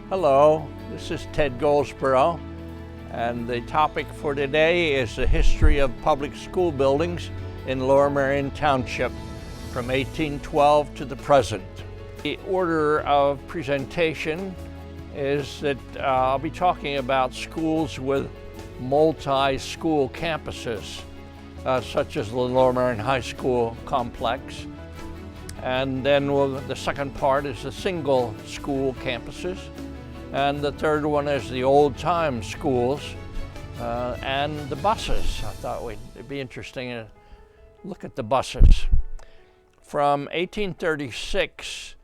Hello, this is Ted Goldsborough, and the topic for today is the history of public school buildings in Lower Merion Township from 1812 to the present. The order of presentation is that I'll be talking about schools with multi-school campuses, such as the Lower Merion High School complex. And then the second part is the single school campuses. And the third one is the old-time schools and the buses. I thought it'd be interesting to look at the buses. From 1836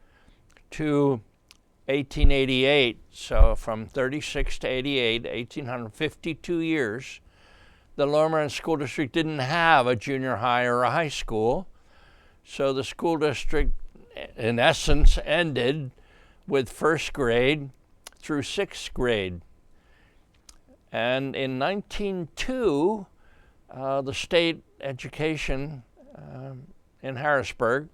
to 1888, so from 36 to 88, 1852 years, the Lower Merion School District didn't have a junior high or a high school. So the school district, in essence, ended with first grade through sixth grade. And in 1902, the state education in Harrisburg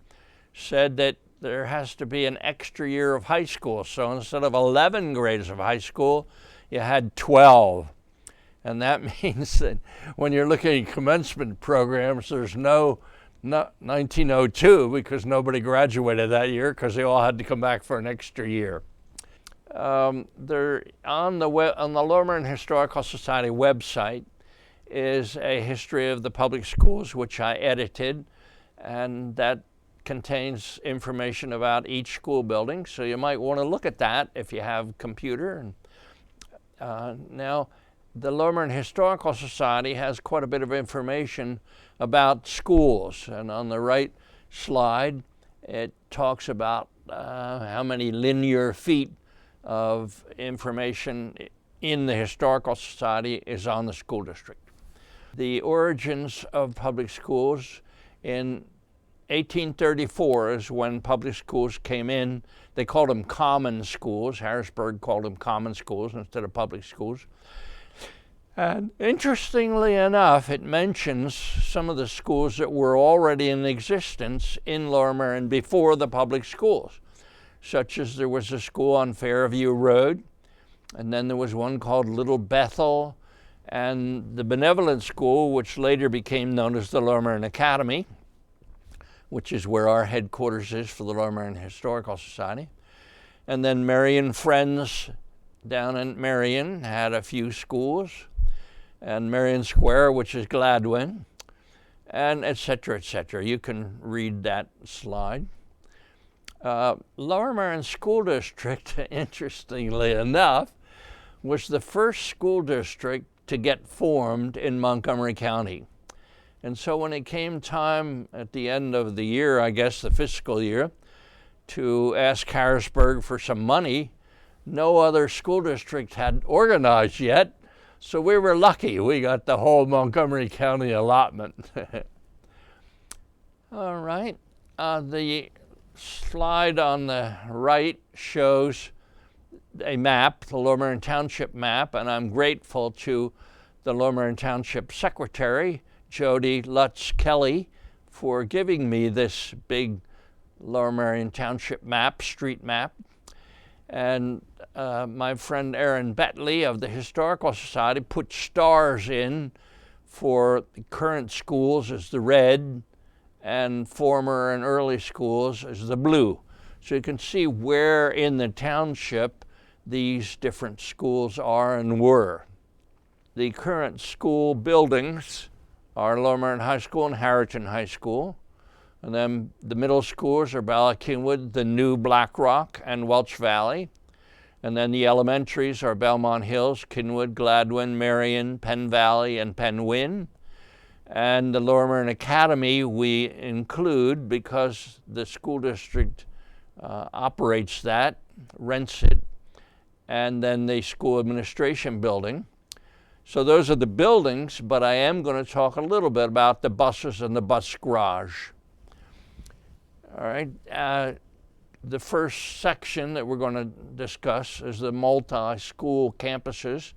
said that there has to be an extra year of high school. So instead of 11 grades of high school, you had 12. And that means that when you're looking at commencement programs, there's no 1902 because nobody graduated that year because they all had to come back for an extra year. There on the Lower Merion Historical Society website is a history of the public schools, which I edited, and that contains information about each school building. So you might want to look at that if you have a computer. Now, the Lower Merion Historical Society has quite a bit of information about schools, and on the right slide, it talks about how many linear feet of information in the Historical Society is on the school district. The origins of public schools in 1834 is when public schools came in. They called them common schools. Harrisburg called them common schools instead of public schools. And interestingly enough, it mentions some of the schools that were already in existence in Lower Merion before the public schools, such as there was a school on Fairview Road, and then there was one called Little Bethel, and the Benevolent School, which later became known as the Lower Merion Academy, which is where our headquarters is for the Lower Merion Historical Society. And then Merion Friends down in Merion had a few schools, and Merion Square, which is Gladwin, and et cetera, et cetera. You can read that slide. Lower Merion School District, interestingly enough, was the first school district to get formed in Montgomery County. And so when it came time at the end of the year, I guess the fiscal year, to ask Harrisburg for some money, no other school district had organized yet. So we were lucky. We got the whole Montgomery County allotment. All right. The slide on the right shows a map, the Lower Merion Township map, and I'm grateful to the Lower Merion Township Secretary, Jody Lutz Kelly, for giving me this big Lower Merion Township map, street map. And my friend Aaron Betley of the Historical Society put stars in for the current schools as the red and former and early schools as the blue. So you can see where in the township these different schools are and were. The current school buildings are Lower Merion High School and Harrington High School. And then the middle schools are Bala Kingwood, the new Black Rock, and Welch Valley. And then the elementaries are Belmont Hills, Kinwood, Gladwin, Merion, Penn Valley, and Penn Wynne. And the Lower Merion Academy we include because the school district operates that, rents it, and then the school administration building. So those are the buildings, but I am going to talk a little bit about the buses and the bus garage. All right. The first section that we're going to discuss is the multi-school campuses.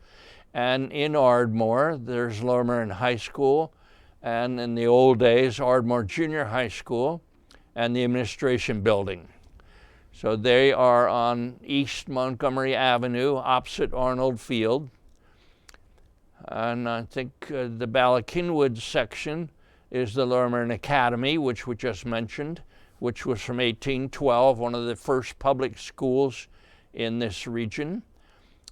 And in Ardmore, there's Lower Merion High School, and in the old days, Ardmore Junior High School, and the administration building. So they are on East Montgomery Avenue, opposite Arnold Field. And I think the Bala Cynwyd section is the Lower Merion Academy, which we just mentioned, which was from 1812, one of the first public schools in this region.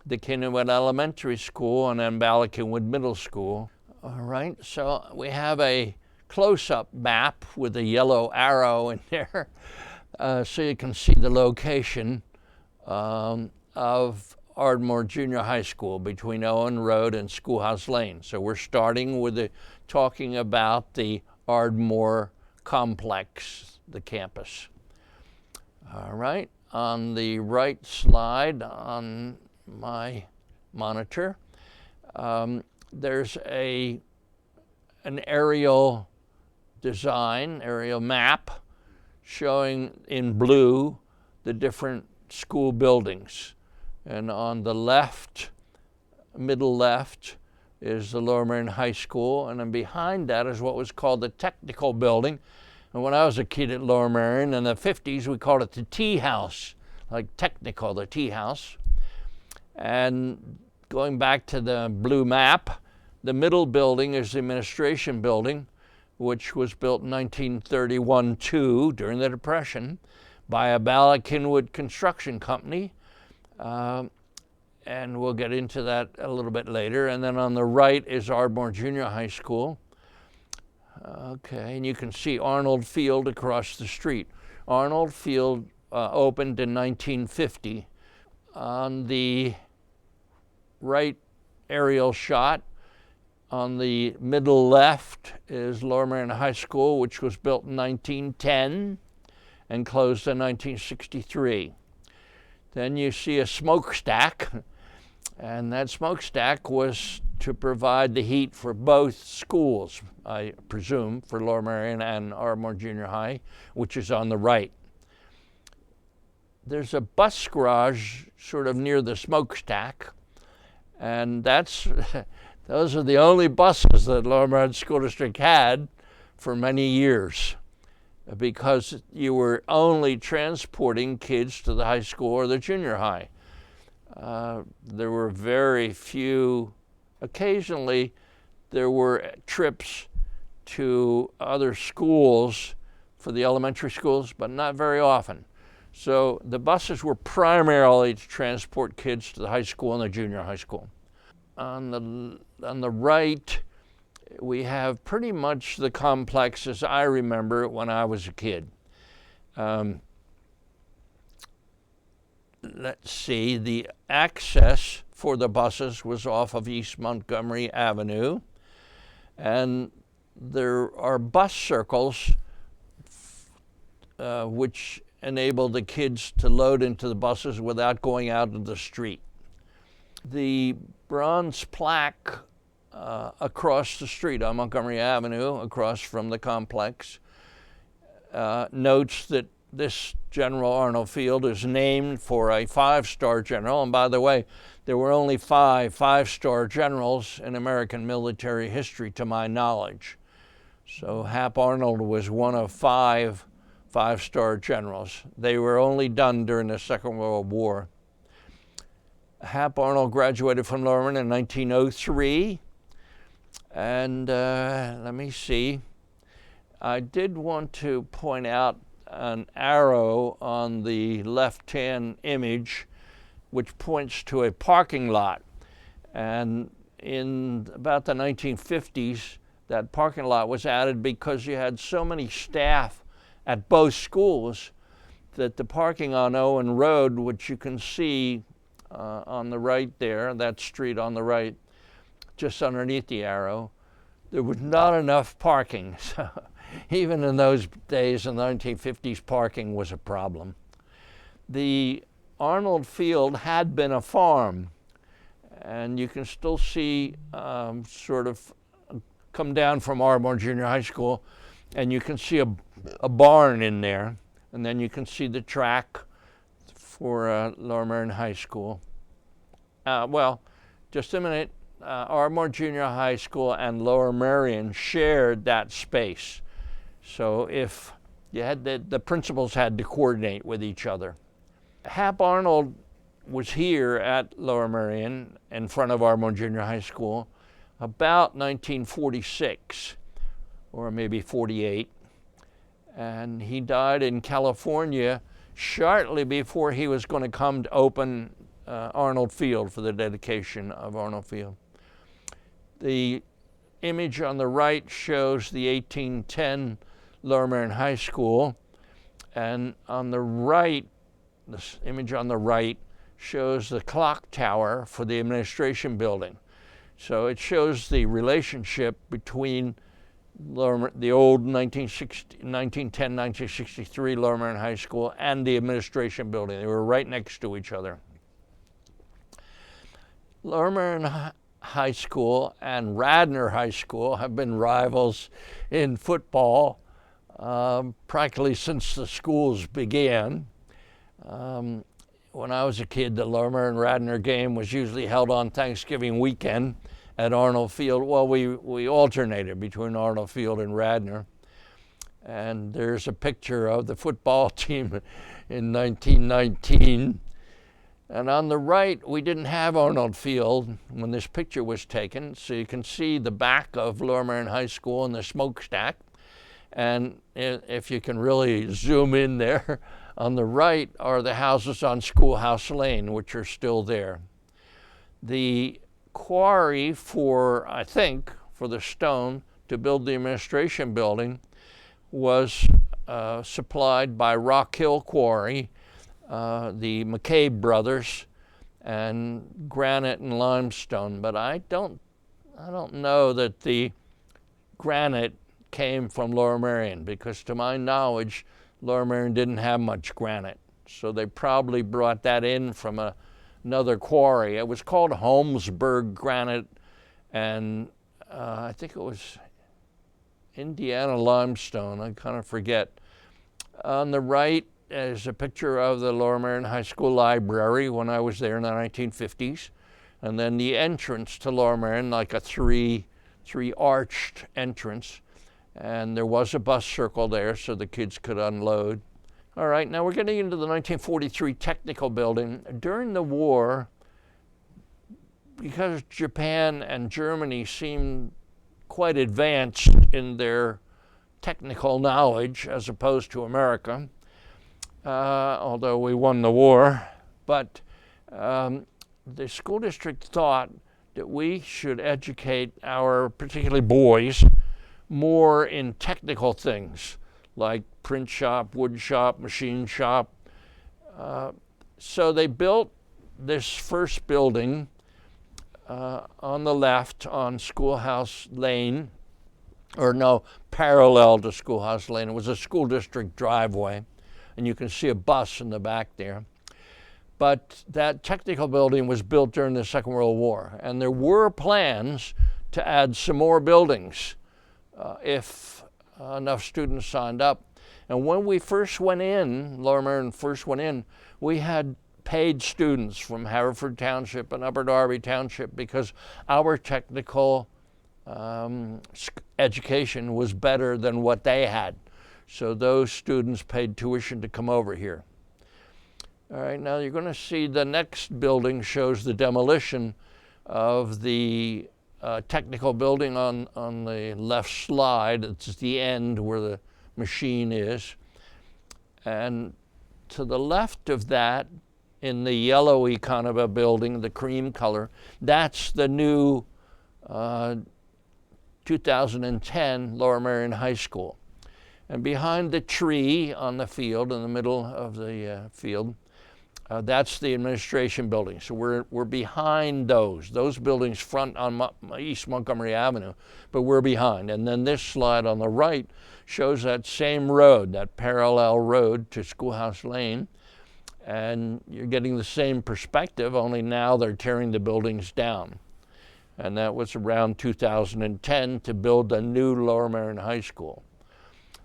The Cynwyd Elementary School, and then Bala Cynwyd Middle School. All right, so we have a close-up map with a yellow arrow in there, so you can see the location of Ardmore Junior High School between Owen Road and Schoolhouse Lane. So we're starting with talking about the Ardmore complex, the campus. All right, on the right slide on my monitor, there's an aerial design, aerial map, showing in blue the different school buildings. And on the left, middle left, is the Lower Merion High School, and then behind that is what was called the Technical Building. And when I was a kid at Lower Merion in the 50s, we called it the Tea House, like Technical, the Tea House. And going back to the blue map, the middle building is the Administration Building, which was built in 1931-2 during the Depression by a Bala Cynwyd construction company. And we'll get into that a little bit later. And then on the right is Ardmore Junior High School. Okay, and you can see Arnold Field across the street. Arnold Field opened in 1950. On the right aerial shot, on the middle left is Lower Merion High School, which was built in 1910 and closed in 1963. Then you see a smokestack, and that smokestack was to provide the heat for both schools, I presume, for Lower Merion and Ardmore Junior High, which is on the right. There's a bus garage sort of near the smokestack, and those are the only buses that Lower Merion School District had for many years, because you were only transporting kids to the high school or the junior high. There were very few, occasionally there were trips to other schools for the elementary schools, but not very often. So the buses were primarily to transport kids to the high school and the junior high school. On the right, we have pretty much the complex as I remember it when I was a kid. Let's see, the access for the buses was off of East Montgomery Avenue, and there are bus circles which enable the kids to load into the buses without going out into the street. The bronze plaque across the street on Montgomery Avenue, across from the complex, notes that this General Arnold Field is named for a five-star general. And by the way, there were only five-star generals in American military history to my knowledge. So Hap Arnold was one of five-star generals. They were only done during the Second World War. Hap Arnold graduated from Lower Merion in 1903. And let me see. I did want to point out an arrow on the left-hand image which points to a parking lot. And in about the 1950s, that parking lot was added because you had so many staff at both schools that the parking on Owen Road, which you can see on the right there, that street on the right, just underneath the arrow, there was not enough parking. So even in those days, in the 1950s, parking was a problem. The Arnold Field had been a farm, and you can still see sort of come down from Ardmore Junior High School, and you can see a barn in there, and then you can see the track for Lower Merion High School. Well, just a minute. Ardmore Junior High School and Lower Merion shared that space. So if you had the principals had to coordinate with each other. Hap Arnold was here at Lower Merion in front of Ardmore Junior High School about 1946 or maybe 48, and he died in California shortly before he was going to come to open Arnold Field for the dedication of Arnold Field. The image on the right shows the 1810 Lower Merion High School, and on the right, this image on the right shows the clock tower for the administration building. So it shows the relationship between the old 1910-1963 Lower Merion High School and the administration building. They were right next to each other. Lower Merion High School and Radnor High School have been rivals in football practically since the schools began. When I was a kid, the Lower Merion Radnor game was usually held on Thanksgiving weekend at Arnold Field. Well, we alternated between Arnold Field and Radnor. And there's a picture of the football team in 1919. And on the right, we didn't have Arnold Field when this picture was taken. So you can see the back of Lower Merion High School and the smokestack. And if you can really zoom in there, on the right are the houses on Schoolhouse Lane, which are still there. The quarry for, I think, for the stone to build the administration building was supplied by Rock Hill Quarry, the McCabe brothers, and granite and limestone. But I don't know that the granite came from Lower Merion, because to my knowledge, Lower Merion didn't have much granite. So they probably brought that in from another quarry. It was called Holmesburg Granite, and I think it was Indiana limestone, I kind of forget. On the right is a picture of the Lower Merion High School library when I was there in the 1950s. And then the entrance to Lower Merion, like a three arched entrance. And there was a bus circle there so the kids could unload. All right, now we're getting into the 1943 technical building. During the war, because Japan and Germany seemed quite advanced in their technical knowledge as opposed to America, although we won the war, but the school district thought that we should educate our, particularly boys, more in technical things like print shop, wood shop, machine shop. So they built this first building on the left on Schoolhouse Lane, or no, parallel to Schoolhouse Lane. It was a school district driveway, and you can see a bus in the back there. But that technical building was built during the Second World War, and there were plans to add some more buildings if enough students signed up. And when we first went in, Lower Merion first went in, we had paid students from Haverford Township and Upper Darby Township because our technical education was better than what they had. So those students paid tuition to come over here. All right, now you're going to see the next building shows the demolition of the technical building on the left slide. It's the end where the machine is. And to the left of that, in the yellowy kind of a building, the cream color, that's the new 2010 Lower Merion High School. And behind the tree on the field, in the middle of the field, that's the administration building. So we're behind those buildings front on East Montgomery Avenue, but we're behind. And then this slide on the right shows that same road, that parallel road to Schoolhouse Lane. And you're getting the same perspective, only now they're tearing the buildings down. And that was around 2010 to build a new Lower Merion High School.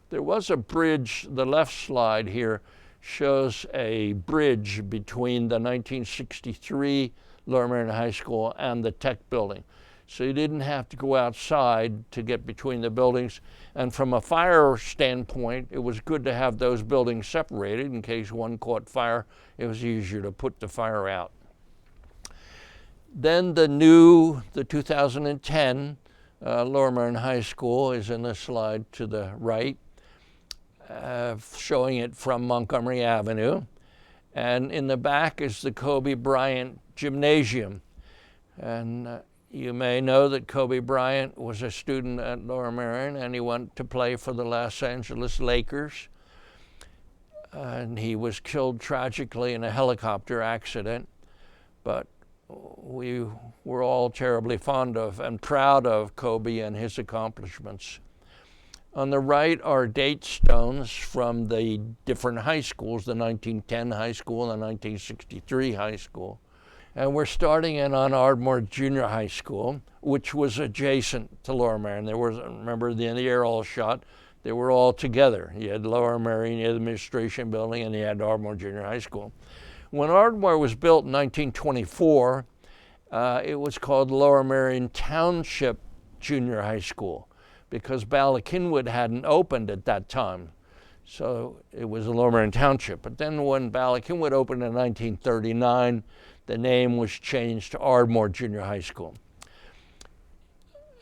There was a bridge, the left slide here shows a bridge between the 1963 Lower Merion High School and the tech building. so you didn't have to go outside to get between the buildings. And from a fire standpoint, it was good to have those buildings separated in case one caught fire. It was easier to put the fire out. Then the 2010 Lower Merion High School is in the slide to the right, showing it from Montgomery Avenue. And in the back is the Kobe Bryant Gymnasium. And you may know that Kobe Bryant was a student at Lower Merion, and he went to play for the Los Angeles Lakers. And he was killed tragically in a helicopter accident. But we were all terribly fond of and proud of Kobe and his accomplishments. On the right are date stones from the different high schools, the 1910 high school and the 1963 high school. And we're starting in on Ardmore Junior High School, which was adjacent to Lower Merion. There was, remember the aerial shot, they were all together. You had Lower Merion, you had the administration building, and you had Ardmore Junior High School. When Ardmore was built in 1924, it was called Lower Merion Township Junior High School because Ballackinwood hadn't opened at that time. So it was Lower Merion Township. But then when Ballackinwood opened in 1939, the name was changed to Ardmore Junior High School.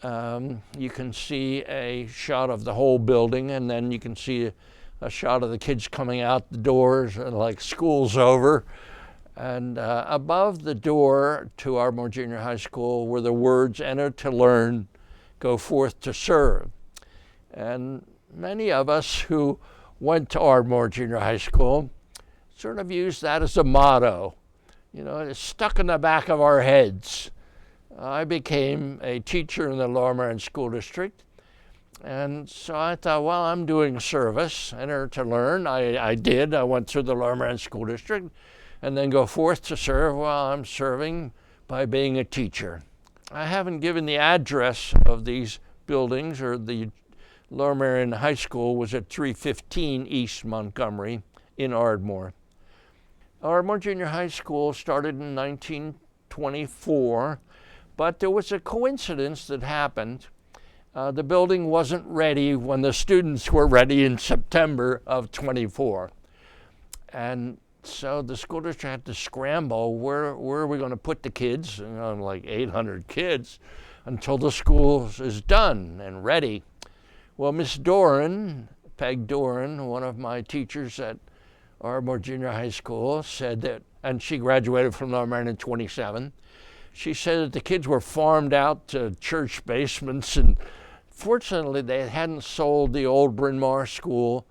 You can see a shot of the whole building, and then you can see a shot of the kids coming out the doors like school's over. And above the door to Ardmore Junior High School were the words, "Enter to learn, go forth to serve." And many of us who went to Ardmore Junior High School sort of used that as a motto. You know, it's stuck in the back of our heads. I became a teacher in the Lower Merion School District. And so I thought, well, I'm doing service, enter to learn. I did. I went through the Lower Merion School District, and then go forth to serve. Well, I'm serving by being a teacher. I haven't given the address of these buildings, or the Lower Merion High School was at 315 East Montgomery in Ardmore. Ardmore Junior High School started in 1924, but there was a coincidence that happened. The building wasn't ready when the students were ready in September of 24. And so the school district had to scramble, where are we going to put the kids, like 800 kids, until the school is done and ready. Well, Miss Doran, Peg Doran, one of my teachers at Ardmore Junior High School, said that, and she graduated from Lower Merion in 27, she said that the kids were farmed out to church basements, and fortunately they hadn't sold the old Bryn Mawr School,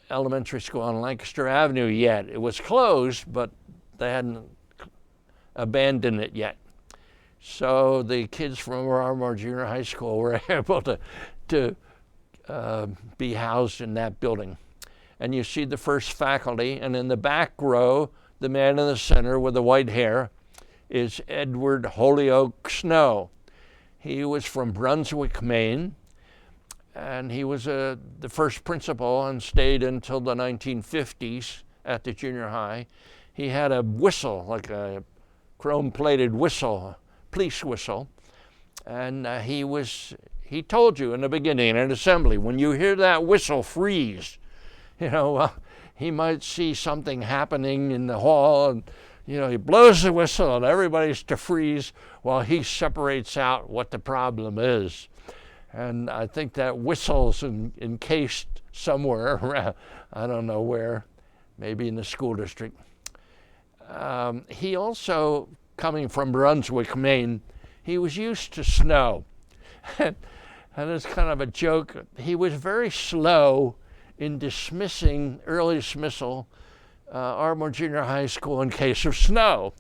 elementary school on Lancaster Avenue yet. It was closed, but they hadn't abandoned it yet. So the kids from Ardmore Junior High School were able to be housed in that building. And you see the first faculty, and in the back row, the man in the center with the white hair is Edward Holyoke Snow. He was from Brunswick, Maine, and he was the first principal and stayed until the 1950s at the junior high. He had a whistle, like a chrome-plated whistle, police whistle, and he told you in the beginning in an assembly, when you hear that whistle, freeze. He might see something happening in the hall, and he blows the whistle and everybody's to freeze while he separates out what the problem is. And I think that whistle's encased somewhere around, I don't know where, maybe in the school district. He also, coming from Brunswick, Maine, he was used to snow. And it's kind of a joke. He was very slow in dismissing, early dismissal, Ardmore Junior High School in case of snow.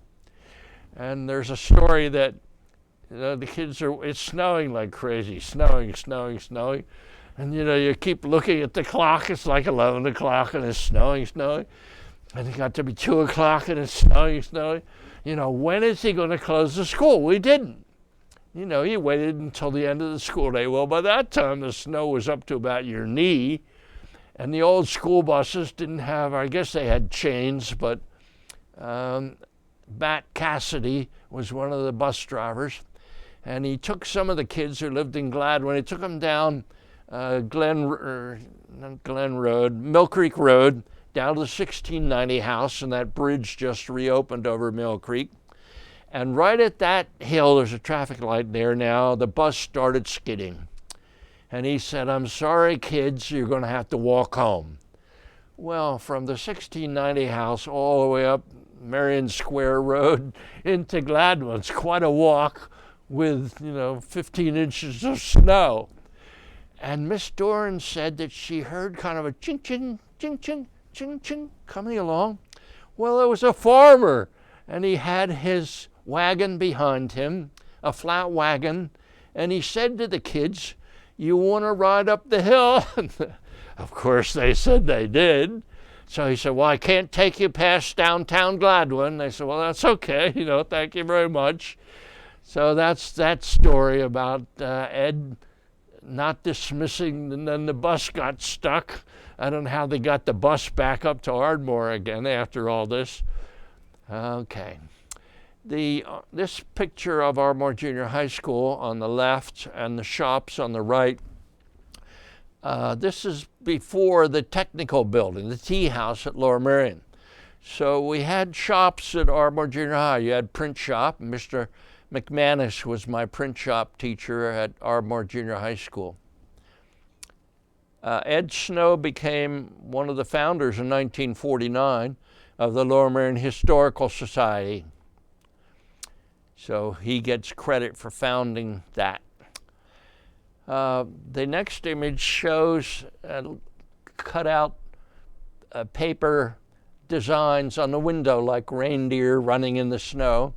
And there's a story that the kids it's snowing like crazy, snowing. And you keep looking at the clock, it's like 11 o'clock and it's snowing. And it got to be 2 o'clock and it's snowing. When is he going to close the school? We didn't. He waited until the end of the school day. Well, by that time the snow was up to about your knee. And the old school buses didn't have, I guess they had chains, but Bat Cassidy was one of the bus drivers. And he took some of the kids who lived in Gladwin, he took them down Mill Creek Road, down to the 1690 house, and that bridge just reopened over Mill Creek. And right at that hill, there's a traffic light there now, the bus started skidding. And he said, "I'm sorry, kids, you're going to have to walk home." Well, from the 1690 house all the way up Merion Square Road into Gladwin's quite a walk with, 15 inches of snow. And Miss Doran said that she heard kind of a ching, ching, ching, ching, ching, ching coming along. Well, it was a farmer, and he had his wagon behind him, a flat wagon, and he said to the kids, "You want to ride up the hill?" Of course, they said they did. So he said, "Well, I can't take you past downtown Gladwin." They said, "Well, that's okay, thank you very much." So that's that story about Ed not dismissing, and then the bus got stuck. I don't know how they got the bus back up to Ardmore again after all this. Okay. This picture of Ardmore Junior High School on the left and the shops on the right, this is before the technical building, the tea house at Lower Merion. So we had shops at Ardmore Junior High. You had print shop. Mr. McManus was my print shop teacher at Ardmore Junior High School. Ed Snow became one of the founders in 1949 of the Lower Merion Historical Society. So he gets credit for founding that. The next image shows cut out paper designs on the window like reindeer running in the snow.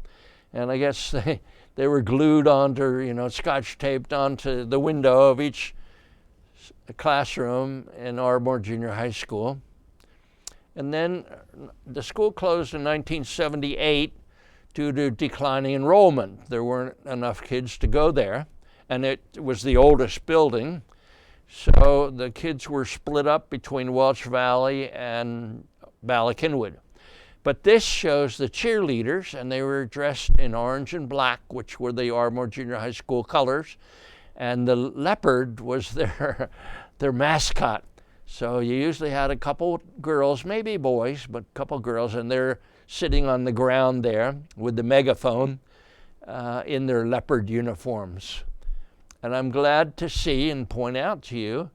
And I guess they were glued onto, scotch taped onto the window of each classroom in Ardmore Junior High School. And then the school closed in 1978 due to declining enrollment. There weren't enough kids to go there, and it was the oldest building. So the kids were split up between Welch Valley and Ballackinwood. But this shows the cheerleaders, and they were dressed in orange and black, which were the Ardmore Junior High School colors. And the leopard was their mascot. So you usually had a couple girls, maybe boys, but a couple girls, and they're sitting on the ground there with the megaphone in their leopard uniforms. And I'm glad to see and point out to you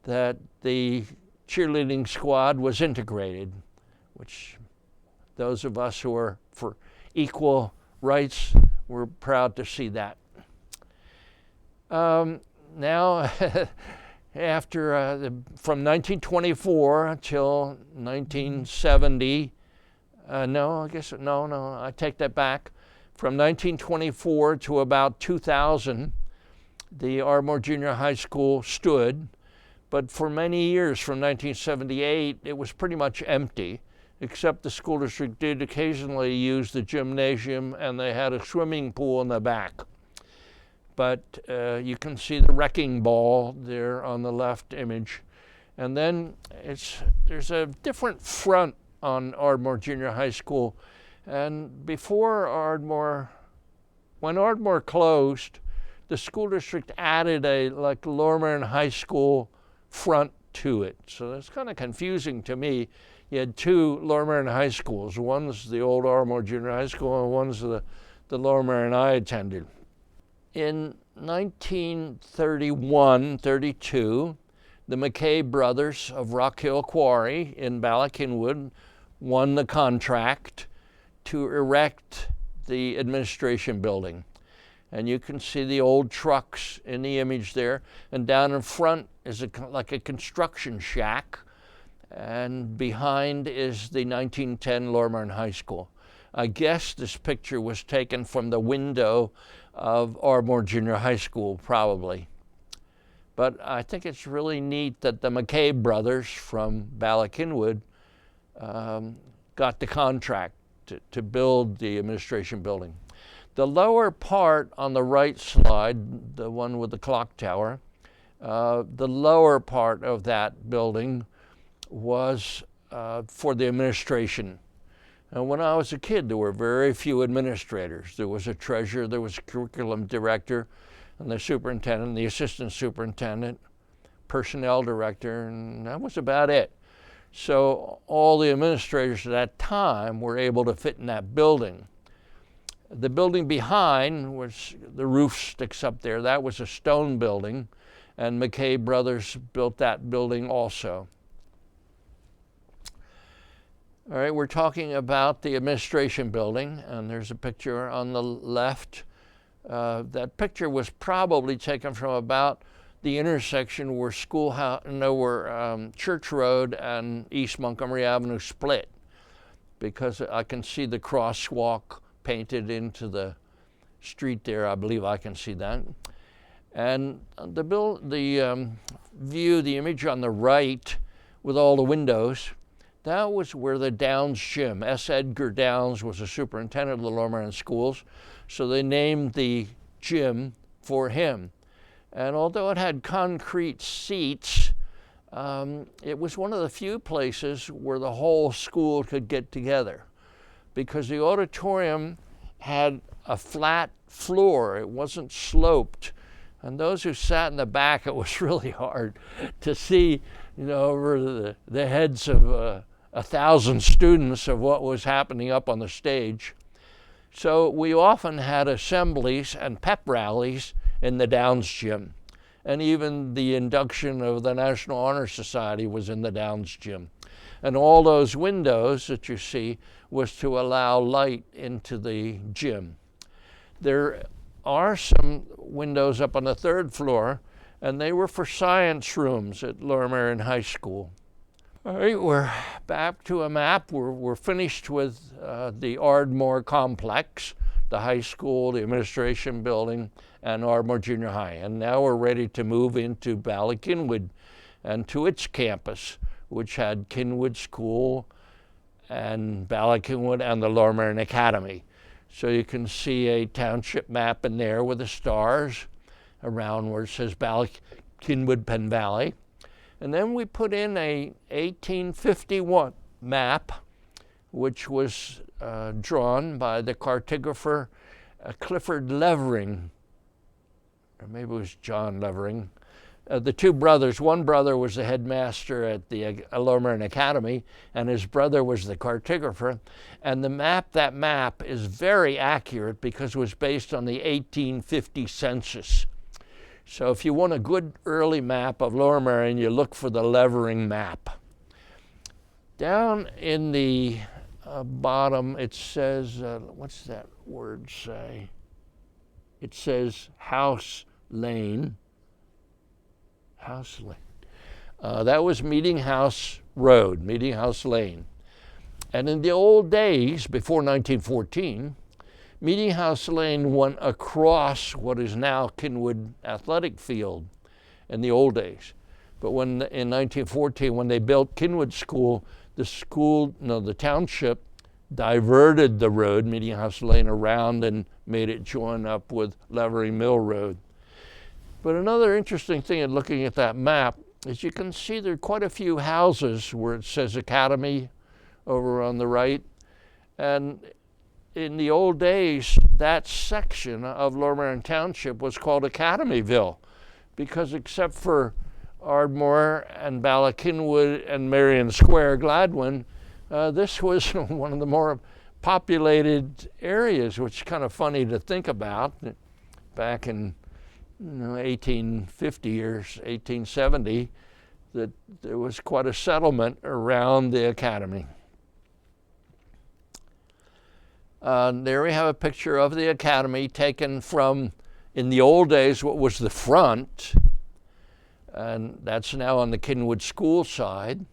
that the cheerleading squad was integrated, which those of us who are for equal rights, we're proud to see that. Now, after from 1924 until 1970, I take that back. From 1924 to about 2000, the Ardmore Junior High School stood, but for many years, from 1978, it was pretty much empty, except the school district did occasionally use the gymnasium, and they had a swimming pool in the back. But you can see the wrecking ball there on the left image. And then there's a different front on Ardmore Junior High School. And when Ardmore closed, the school district added a Lower Merion High School front to it. So that's kind of confusing to me. You had two Lower Merion High Schools. One's the old Ardmore Junior High School, and one's the Lower Merion I attended. In 1931-32, the McKay brothers of Rock Hill Quarry in Ballackinwood won the contract to erect the administration building. And you can see the old trucks in the image there. And down in front is like a construction shack. And behind is the 1910 Lower Merion High School. I guess this picture was taken from the window of Ardmore Junior High School, probably. But I think it's really neat that the McKay brothers from Ballackinwood got the contract to build the administration building. The lower part on the right slide, the one with the clock tower, the lower part of that building was for the administration. And when I was a kid, there were very few administrators. There was a treasurer, there was a curriculum director, and the superintendent, the assistant superintendent, personnel director, and that was about it. So all the administrators at that time were able to fit in that building. The building behind, which the roof sticks up there, that was a stone building, and McKay Brothers built that building also. All right, we're talking about the administration building, and there's a picture on the left. That picture was probably taken from about the intersection where Church Road and East Montgomery Avenue split, because I can see the crosswalk painted into the street there. I believe I can see that. And the image on the right with all the windows, that was where the Downs Gym. S. Edgar Downs was the superintendent of the Lower Merion schools, so they named the gym for him. And although it had concrete seats, it was one of the few places where the whole school could get together, because the auditorium had a flat floor. It wasn't sloped. And those who sat in the back, it was really hard to see, over the heads of 1,000 students of what was happening up on the stage. So we often had assemblies and pep rallies in the Downs Gym. And even the induction of the National Honor Society was in the Downs Gym. And all those windows that you see was to allow light into the gym. There are some windows up on the third floor, and they were for science rooms at Lower Merion High School. All right, we're back to a map. We're finished with the Ardmore complex, the high school, the administration building, and Ardmore Junior High. And now we're ready to move into Ballackinwood and to its campus, which had Kinwood School and Ballackinwood and the Lower Merion Academy. So you can see a township map in there with the stars around where it says Ballackinwood, Penn Valley. And then we put in a 1851 map, which was drawn by the cartographer Clifford Levering, or maybe it was John Levering. The two brothers, one brother was the headmaster at the Lower Merion Academy, and his brother was the cartographer. And that map is very accurate because it was based on the 1850 census. So if you want a good early map of Lower Merion, you look for the Levering map. Down in the bottom, it says, what's that word say? It says House Lane. House Lane. That was Meeting House Road, Meeting House Lane. And in the old days, before 1914, Meeting House Lane went across what is now Kinwood Athletic Field in the old days. But in 1914, when they built Kinwood School, the township diverted the road, Meeting House Lane, around and made it join up with Levering Mill Road. But another interesting thing in looking at that map is you can see there are quite a few houses where it says Academy over on the right. And in the old days, that section of Lower Merion Township was called Academyville, because except for Ardmore and Ballackinwood and Merion Square, Gladwin, this was one of the more populated areas, which is kind of funny to think about. Back in 1850 or 1870, that there was quite a settlement around the academy. There we have a picture of the academy taken from, in the old days, what was the front, and that's now on the Kinwood School side.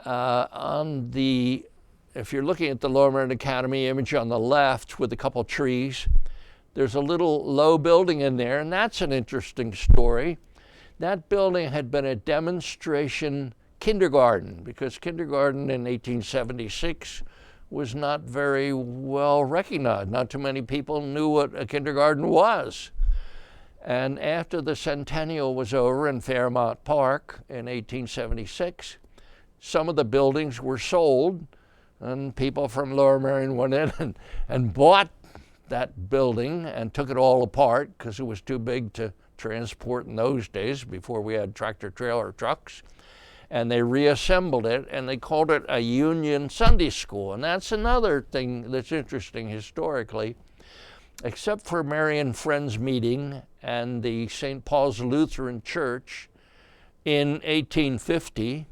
If you're looking at the Lower Merion Academy image on the left with a couple trees, there's a little low building in there, and that's an interesting story. That building had been a demonstration kindergarten, because kindergarten in 1876 was not very well recognized. Not too many people knew what a kindergarten was. And after the centennial was over in Fairmount Park in 1876, some of the buildings were sold and people from Lower Merion went in and bought that building and took it all apart because it was too big to transport in those days before we had tractor trailer trucks. And they reassembled it and they called it a Union Sunday School. And that's another thing that's interesting historically. Except for Merion Friends Meeting and the St. Paul's Lutheran Church in 1850,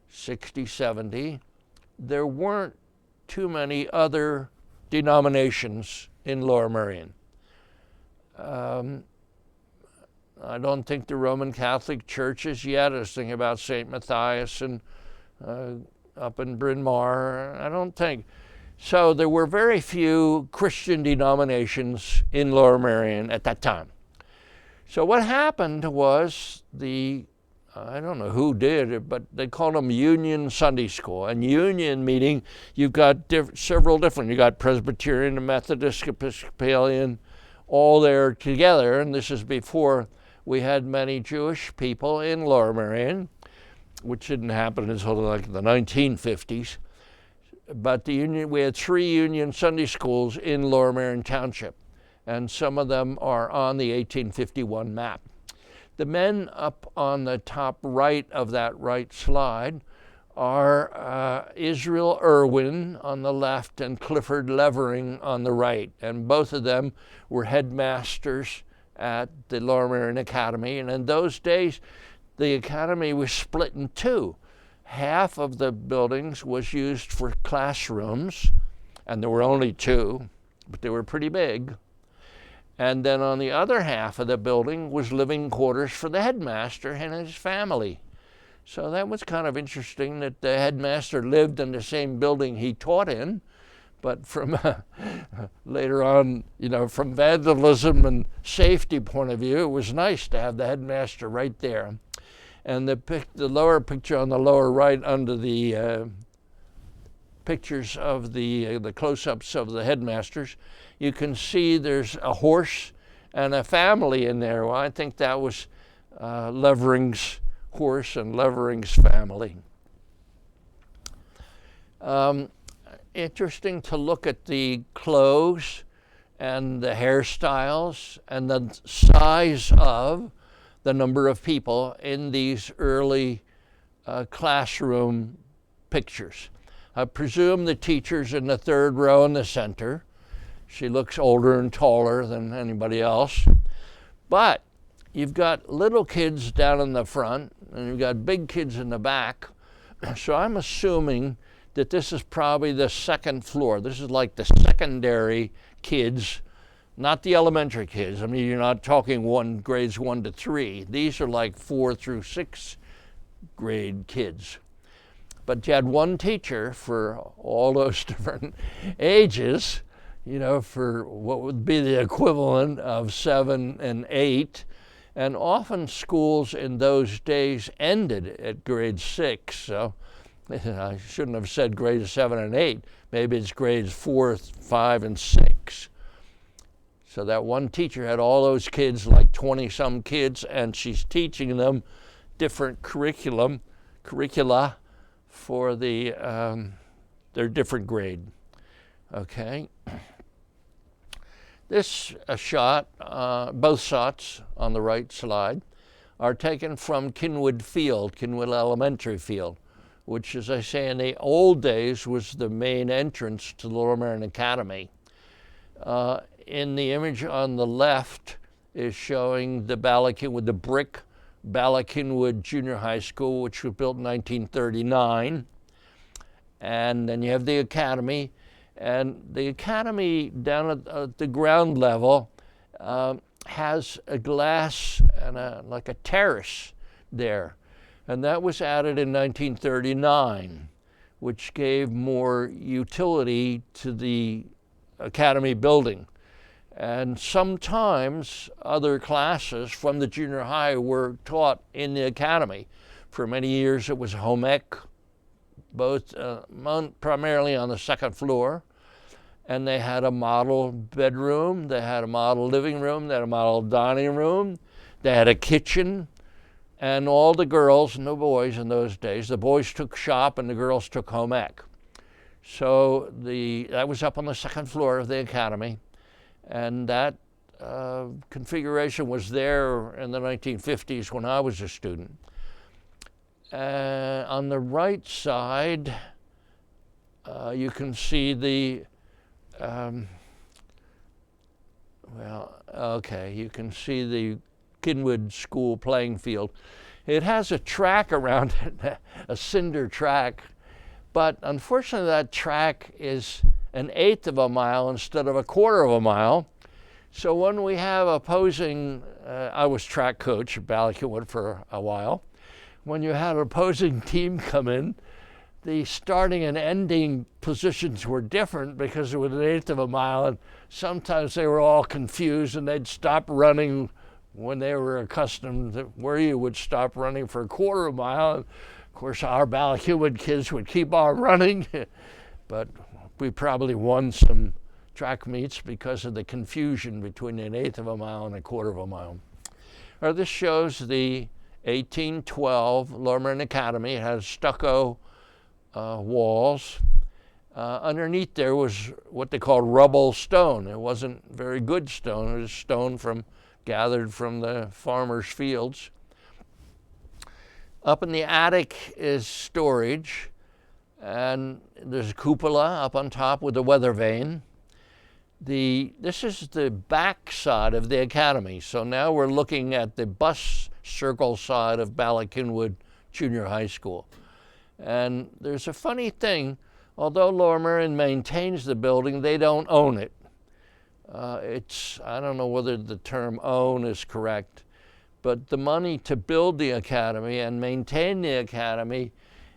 60, 70, there weren't too many other denominations in Lower Merion. I don't think the Roman Catholic churches yet. I was thinking about St. Matthias and up in Bryn Mawr. I don't think. So there were very few Christian denominations in Lower Merion at that time. So what happened was I don't know who did it, but they called them Union Sunday School. And Union meaning you've got several different, you got Presbyterian and Methodist, Episcopalian, all there together. And this is before we had many Jewish people in Lower Merion, which didn't happen until like the 1950s. But we had 3 Union Sunday schools in Lower Merion Township, and some of them are on the 1851 map. The men up on the top right of that right slide are Israel Irwin on the left and Clifford Levering on the right, and both of them were headmasters at the Lower Merion Academy. And in those days, the academy was split in 2. Half of the buildings was used for classrooms, and there were only 2, but they were pretty big. And then on the other half of the building was living quarters for the headmaster and his family. So that was kind of interesting that the headmaster lived in the same building he taught in, but from later on, from vandalism and safety point of view, it was nice to have the headmaster right there. And the lower picture on the lower right under the pictures of the close-ups of the headmasters, you can see there's a horse and a family in there. Well, I think that was Levering's horse and Levering's family. Interesting to look at the clothes and the hairstyles and the size of the number of people in these early classroom pictures. I presume the teacher's in the 3rd row in the center. She looks older and taller than anybody else. But you've got little kids down in the front, and you've got big kids in the back. So I'm assuming that this is probably the 2nd floor. This is like the secondary kids, not the elementary kids. I mean, you're not talking grades 1 to 3. These are like 4 through 6 grade kids. But you had one teacher for all those different ages, for what would be the equivalent of 7 and 8. And often schools in those days ended at grade 6. So I shouldn't have said grades 7 and 8. Maybe it's grades 4, 5, and 6. So that one teacher had all those kids, like 20-some kids, and she's teaching them different curricula for their different grade. Okay. This shot, both shots on the right slide, are taken from Kinwood Elementary Field, which, as I say, in the old days was the main entrance to Lower Merion Academy. In the image on the left is showing the brick Bala Kinwood Junior High School, which was built in 1939. And then you have the academy. And the academy down at the ground level has a glass and like a terrace there. And that was added in 1939, which gave more utility to the academy building. And sometimes other classes from the junior high were taught in the academy. For many years it was home ec, both primarily on the 2nd floor. And they had a model bedroom, they had a model living room, they had a model dining room, they had a kitchen. And all the girls and the boys in those days, the boys took shop and the girls took home ec. So that was up on the second floor of the academy, and that configuration was there in the 1950s when I was a student. On the right side, you can see the, you can see the Kinwood School playing field. It has a track around it, a cinder track, but unfortunately that track is 1/8 of a mile instead of 1/4 of a mile. So when we have opposing, I was track coach at Kinwood for a while. When you had an opposing team come in, the starting and ending positions were different because it was 1/8 of a mile, and sometimes they were all confused and they'd stop running when they were accustomed to where you would stop running for 1/4 of a mile. And of course, our Kinwood kids would keep on running, but we probably won some track meets because of the confusion between 1/8 of a mile and 1/4 of a mile. This shows the 1812 Lower Merion Academy. It has stucco walls. Underneath there was what they called rubble stone. It wasn't very good stone. It was stone gathered from the farmers' fields. Up in the attic is storage, and there's a cupola up on top with a weather vane. This is the back side of the academy. So now we're looking at the bus circle side of Kinwood Junior High School. And there's a funny thing, although Lower Merion maintains the building, they don't own it. I don't know whether the term own is correct, but the money to build the academy and maintain the academy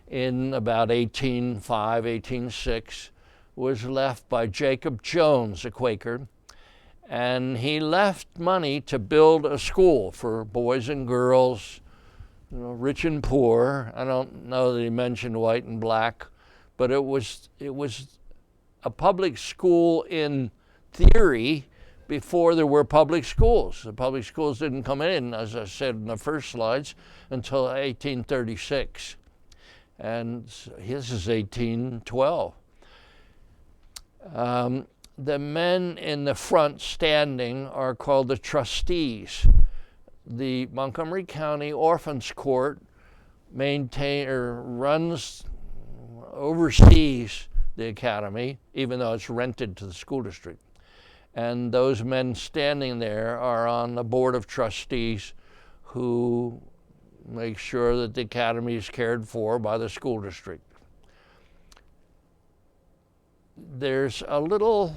in about 1805, 1806 was left by Jacob Jones, a Quaker, and he left money to build a school for boys and girls, rich and poor. I don't know that he mentioned white and black, but it was a public school in theory before there were public schools. The public schools didn't come in, as I said in the first slides, until 1836. And this is 1812. The men in the front standing are called the trustees. The Montgomery County Orphans Court oversees the academy, even though it's rented to the school district. And those men standing there are on the board of trustees who make sure that the academy is cared for by the school district. There's a little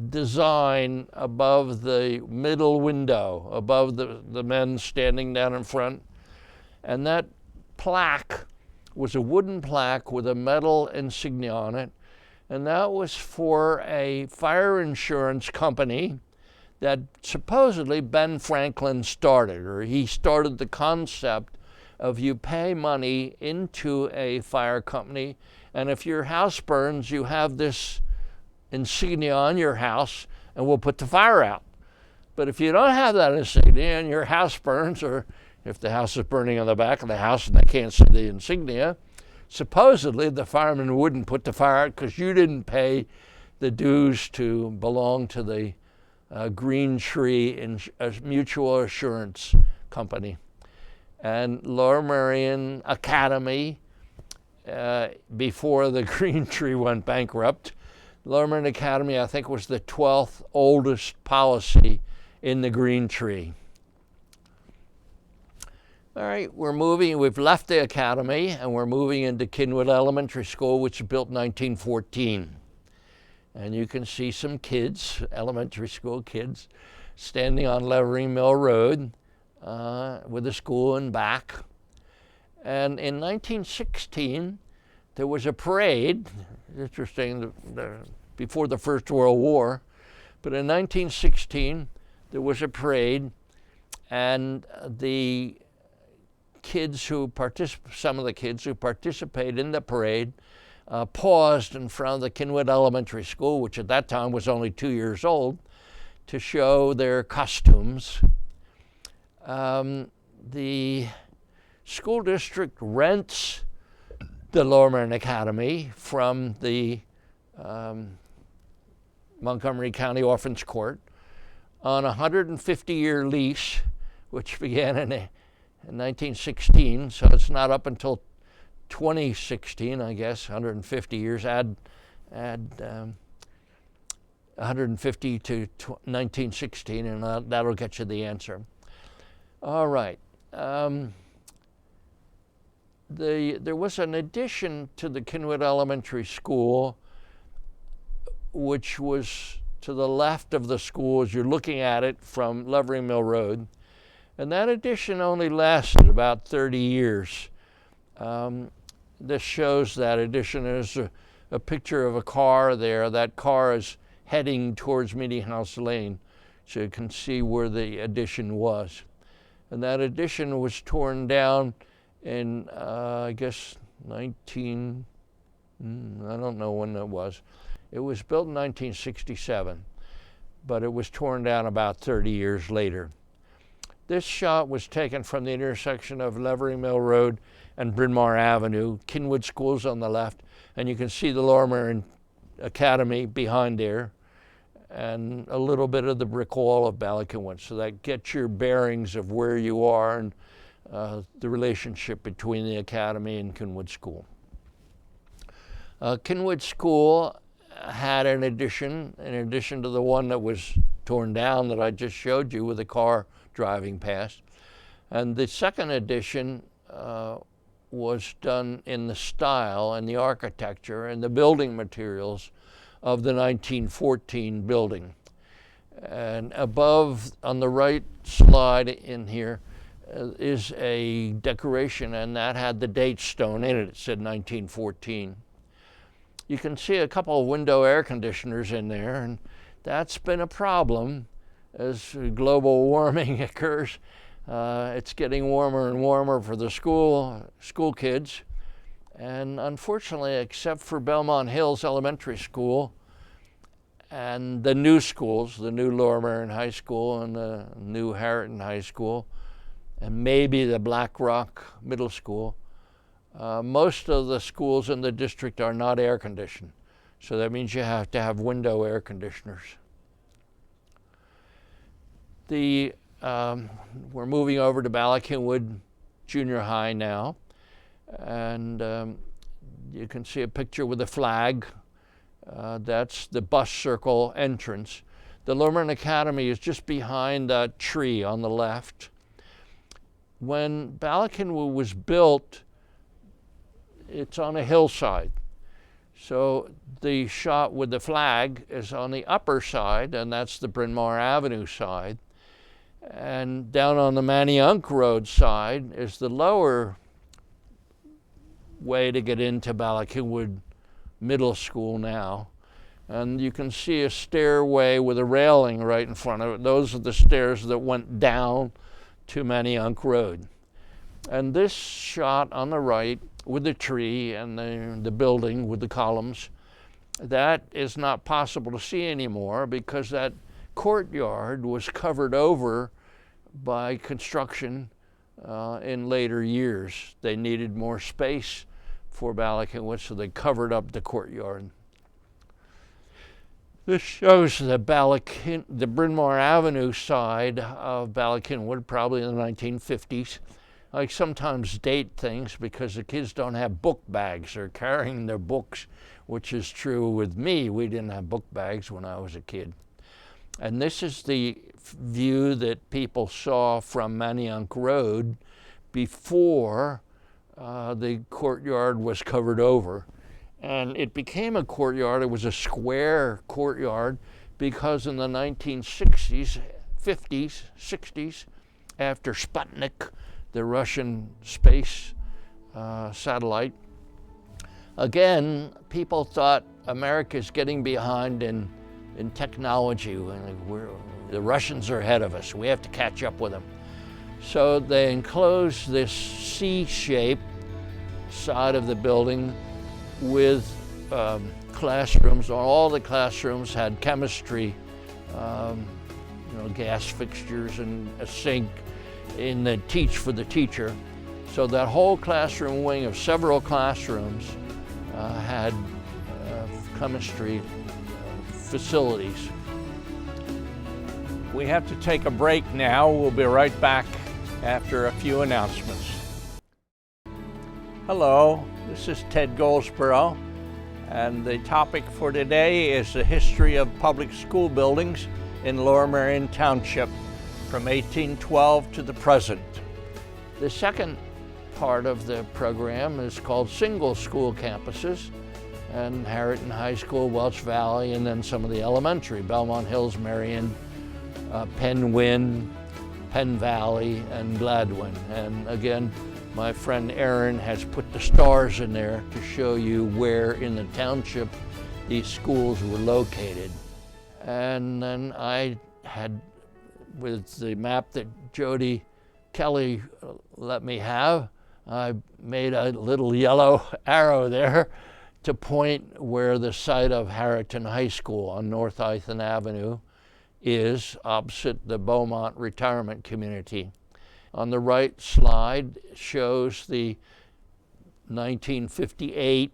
design above the middle window, above the men standing down in front, and that plaque was a wooden plaque with a metal insignia on it, and that was for a fire insurance company that supposedly Ben Franklin started, or he started the concept of you pay money into a fire company, and if your house burns, you have this insignia on your house and we'll put the fire out. But if you don't have that insignia and your house burns, or if the house is burning on the back of the house and they can't see the insignia, supposedly the firemen wouldn't put the fire out because you didn't pay the dues to belong to the Green Tree Mutual Assurance Company. And Lower Merion Academy, before the Green Tree went bankrupt, Lower Merion Academy, I think, was the 12th oldest policy in the Green Tree. All right, we've left the academy and we're moving into Kinwood Elementary School, which was built in 1914. And you can see some kids, elementary school kids, standing on Levering Mill Road with the school in back. And in 1916, there was a parade. Interesting, before the First World War, but in 1916, there was a parade, and the kids some of the kids who participated in the parade paused in front of the Kinwood Elementary School, which at that time was only 2 years old, to show their costumes. The school district rents the Lower Merion Academy from the Montgomery County Orphans Court on a 150-year lease, which began in 1916, so it's not up until 2016, I guess. 150 years, add 150 to 1916, and that'll get you the answer. All right. There was an addition to the Kinwood Elementary School, which was to the left of the school as you're looking at it from Levering Mill Road. And that addition only lasted about 30 years. This shows that addition. There's a picture of a car there. That car is heading towards Meeting House Lane, so you can see where the addition was. And that addition was torn down in, I guess, I don't know when it was. It was built in 1967, but it was torn down about 30 years later. This shot was taken from the intersection of Levering Mill Road and Bryn Mawr Avenue. Kinwood School's on the left, and you can see the Lower Merion Academy behind there, and a little bit of the brick wall of Ballackinwood. So that gets your bearings of where you are and the relationship between the Academy and Kinwood School. Kinwood School had an addition, in addition to the one that was torn down that I just showed you with the car driving past. And the second addition was done in the style and the architecture and the building materials of the 1914 building. And above, on the right slide in here, is a decoration, and that had the date stone in it. It said 1914. You can see a couple of window air conditioners in there, and that's been a problem as global warming occurs. It's getting warmer and warmer for the school kids. And unfortunately, except for Belmont Hills Elementary School and the new schools, the new Lower Merion High School and the new Harriton High School, and maybe the Black Rock Middle School, most of the schools in the district are not air conditioned. So that means you have to have window air conditioners. We're moving over to Ballackinwood Junior High now, and you can see a picture with a flag. That's the bus circle entrance. The Lower Merion Academy is just behind that tree on the left. When Ballackinwood was built, it's on a hillside. So the shot with the flag is on the upper side, and that's the Bryn Mawr Avenue side. And down on the Manayunk Road side is the lower way to get into Ballackinwood Middle School now. And you can see a stairway with a railing right in front of it. Those are the stairs that went down to Manayunk Road. And this shot on the right with the tree and the building with the columns, that is not possible to see anymore because that courtyard was covered over by construction in later years. They needed more space for Ballackinwood, so they covered up the courtyard. This shows the Bryn Mawr Avenue side of Ballackinwood, probably in the 1950s. I sometimes date things because the kids don't have book bags. They're carrying their books, which is true with me. We didn't have book bags when I was a kid. And this is the view that people saw from Manayunk Road before the courtyard was covered over. And it became a courtyard. It was a square courtyard because in the 1960s, 50s, 60s, after Sputnik, the Russian space satellite, again, people thought America's getting behind in technology. The Russians are ahead of us. We have to catch up with them. So they enclosed this C-shaped side of the building with classrooms. All the classrooms had chemistry, gas fixtures and a sink in the for the teacher. So that whole classroom wing of several classrooms had chemistry facilities. We have to take a break now. We'll be right back after a few announcements. Hello, this is Ted Goldsborough, and the topic for today is the history of public school buildings in Lower Merion Township from 1812 to the present. The second part of the program is called single school campuses, and Harriton High School, Welch Valley, and then some of the elementary, Belmont Hills, Merion, Penn Wynn, Penn Valley, and Gladwin. And again, my friend Aaron has put the stars in there to show you where in the township these schools were located. And then I had, with the map that Jody Kelly let me have, I made a little yellow arrow there to point where the site of Harriton High School on North Ithan Avenue is, opposite the Beaumont Retirement Community. On the right slide shows the 1958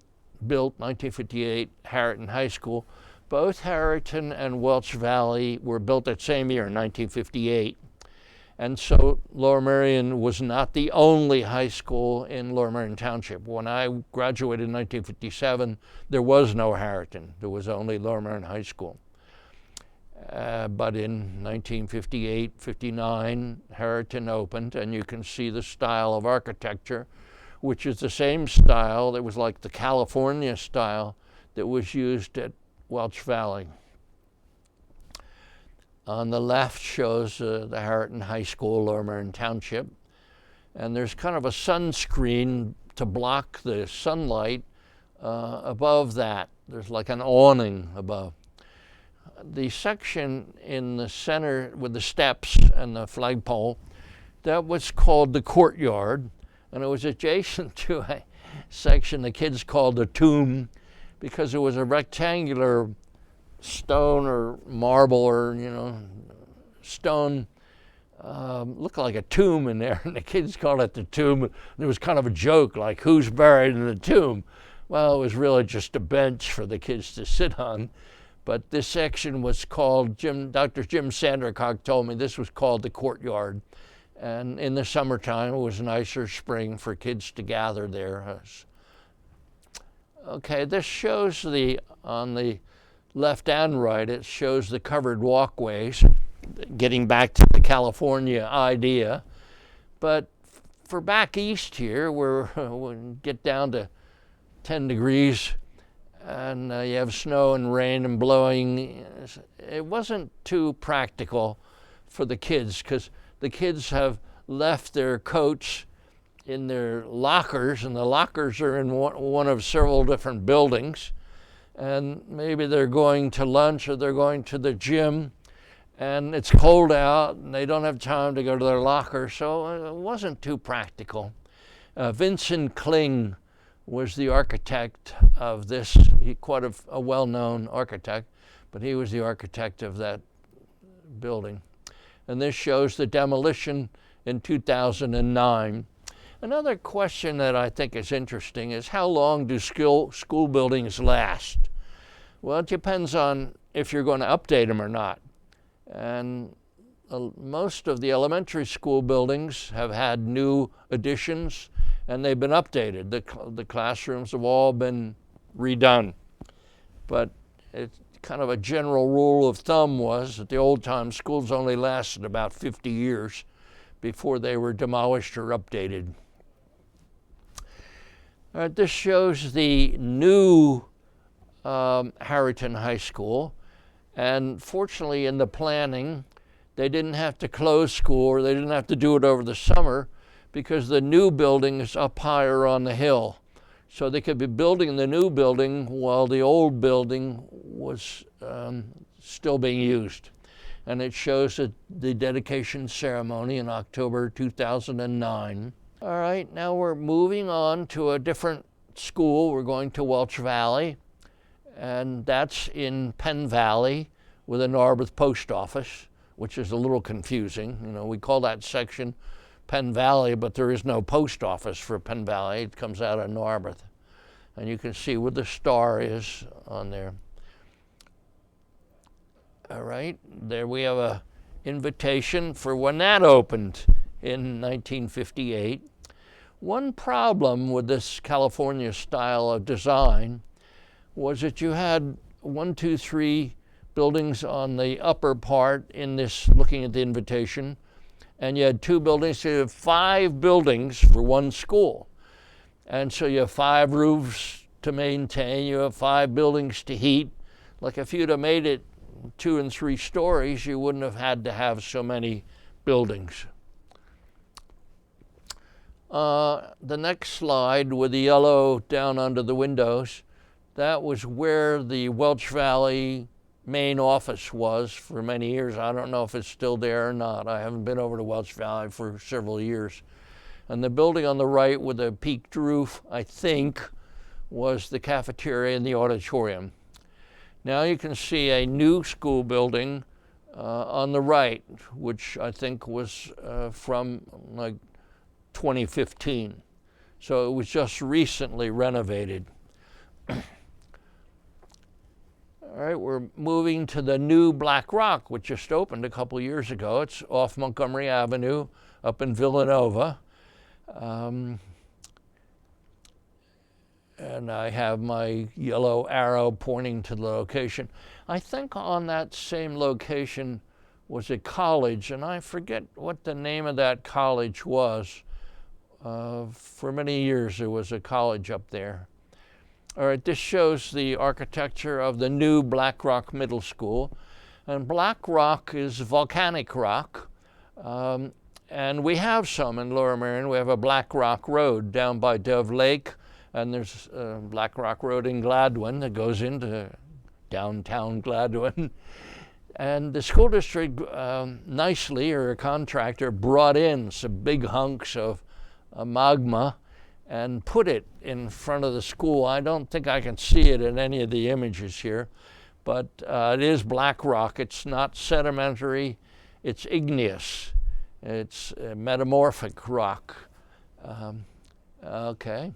Harriton High School. Both Harriton and Welch Valley were built that same year, 1958. And so Lower Merion was not the only high school in Lower Merion Township. When I graduated in 1957, there was no Harriton. There was only Lower Merion High School. But in 1958, 59, Harriton opened, and you can see the style of architecture, which is the same style that was like the California style that was used at Welch Valley. On the left shows the Harriton High School, Lower Merion Township, and there's kind of a sunscreen to block the sunlight above that. There's like an awning above. The section in the center with the steps and the flagpole, that was called the courtyard, and it was adjacent to a section the kids called the tomb, because it was a rectangular stone or marble or, stone, looked like a tomb in there, and the kids called it the tomb. There was kind of a joke, like, who's buried in the tomb? Well, it was really just a bench for the kids to sit on. But this section was called, Dr. Jim Sandercock told me this was called the courtyard. And in the summertime, it was a nicer spring for kids to gather there. Okay, this shows on the left and right, it shows the covered walkways, getting back to the California idea. But for back east here, where we get down to 10 degrees, and you have snow and rain and blowing, it wasn't too practical for the kids, because the kids have left their coats in their lockers, and the lockers are in one of several different buildings, and maybe they're going to lunch or they're going to the gym, and it's cold out and they don't have time to go to their locker, so it wasn't too practical. Vincent Kling was the architect of this. Quite a well-known architect, but he was the architect of that building. And this shows the demolition in 2009. Another question that I think is interesting is, how long do school buildings last? Well, it depends on if you're going to update them or not. And most of the elementary school buildings have had new additions, and they've been updated. The classrooms have all been redone. But it's kind of a general rule of thumb was that the old time schools only lasted about 50 years before they were demolished or updated. All right, this shows the new Harriton High School. And fortunately, in the planning, they didn't have to close school, or they didn't have to do it over the summer, because the new building is up higher on the hill. So they could be building the new building while the old building was still being used. And it shows the dedication ceremony in October 2009. All right, now we're moving on to a different school. We're going to Welch Valley, and that's in Penn Valley with a Narberth post office, which is a little confusing. We call that section Penn Valley, but there is no post office for Penn Valley. It comes out of Narberth. And you can see where the star is on there. All right, there we have a invitation for when that opened in 1958. One problem with this California style of design was that you had 1, 2, 3 buildings on the upper part in this, looking at the invitation, and you had 2 buildings, so you have 5 buildings for one school. And so you have 5 roofs to maintain, you have 5 buildings to heat. Like if you'd have made it 2 and 3 stories, you wouldn't have had to have so many buildings. The next slide with the yellow down under the windows, that was where the Welch Valley main office was for many years. I don't know if it's still there or not. I haven't been over to Welch Valley for several years. And the building on the right with a peaked roof, I think, was the cafeteria and the auditorium. Now you can see a new school building on the right, which I think was from like 2015. So it was just recently renovated. All right, we're moving to the new Black Rock, which just opened a couple years ago. It's off Montgomery Avenue up in Villanova. And I have my yellow arrow pointing to the location. I think on that same location was a college, and I forget what the name of that college was. For many years there was a college up there. All right, this shows the architecture of the new Black Rock Middle School. And Black Rock is volcanic rock. And we have some in Lower Merion. We have a Black Rock Road down by Dove Lake, and there's Black Rock Road in Gladwin that goes into downtown Gladwin. And the school district nicely, or a contractor, brought in some big hunks of magma and put it in front of the school. I don't think I can see it in any of the images here, but it is black rock. It's not sedimentary, it's igneous. It's metamorphic rock. Okay.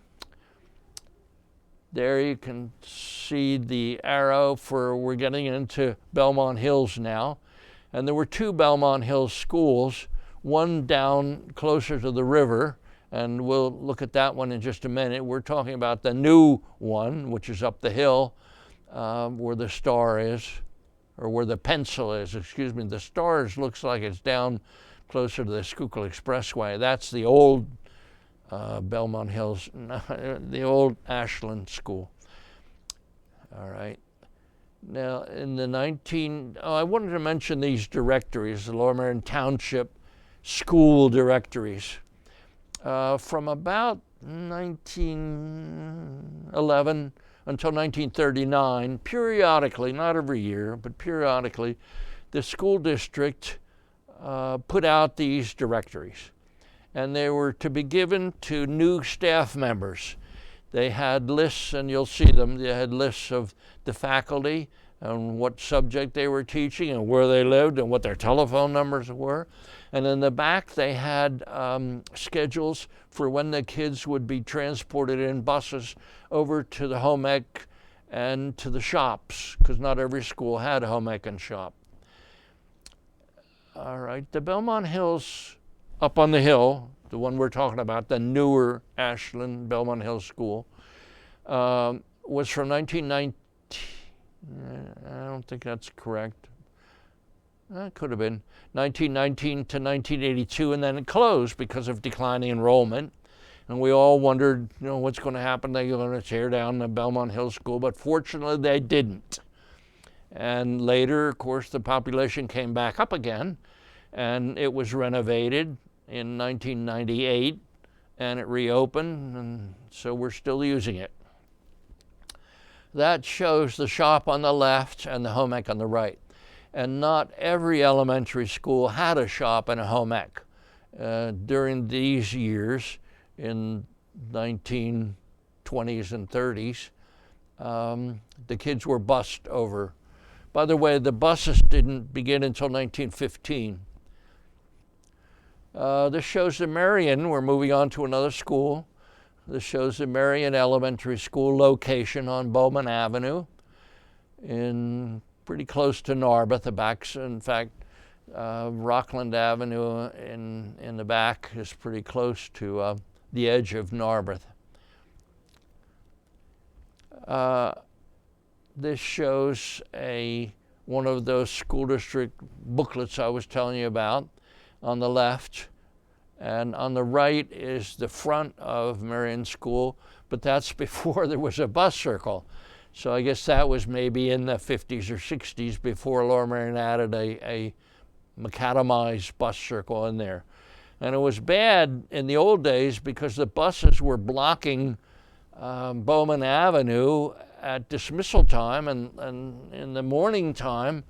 There you can see the arrow for, we're getting into Belmont Hills now. And there were 2 Belmont Hills schools, one down closer to the river, and we'll look at that one in just a minute. We're talking about the new one, which is up the hill where the star is, or where the pencil is, excuse me. The stars looks like it's down closer to the Schuylkill Expressway. That's the old Belmont Hills, the old Ashland School. All right. Now, in the I wanted to mention these directories, the Lower Merion Township school directories. From about 1911 until 1939, periodically, not every year, but periodically, the school district put out these directories. And they were to be given to new staff members. They had lists, and you'll see them, they had lists of the faculty and what subject they were teaching and where they lived and what their telephone numbers were. And in the back they had schedules for when the kids would be transported in buses over to the home ec and to the shops, because not every school had a home ec and shop. All right, the Belmont Hills up on the hill, the one we're talking about, the newer Ashland Belmont Hills School, was from 1919. I don't think that's correct. It could have been 1919 to 1982, and then it closed because of declining enrollment. And we all wondered, what's going to happen? They're going to tear down the Belmont Hills School, but fortunately they didn't. And later, of course, the population came back up again, and it was renovated in 1998, and it reopened, and so we're still using it. That shows the shop on the left and the home ec on the right. And not every elementary school had a shop and a home ec. During these years, in 1920s and 30s, the kids were bused over. By the way, the buses didn't begin until 1915. This shows the Merion. We're moving on to another school. This shows the Merion Elementary School location on Bowman Avenue, in pretty close to Narberth. The back's, in fact, Rockland Avenue in the back is pretty close to the edge of Narberth. This shows one of those school district booklets I was telling you about on the left. And on the right is the front of Merion School, but that's before there was a bus circle. So I guess that was maybe in the 50s or 60s before Lower Merion added a macadamized bus circle in there. And it was bad in the old days because the buses were blocking Bowman Avenue at dismissal time, and in the morning time,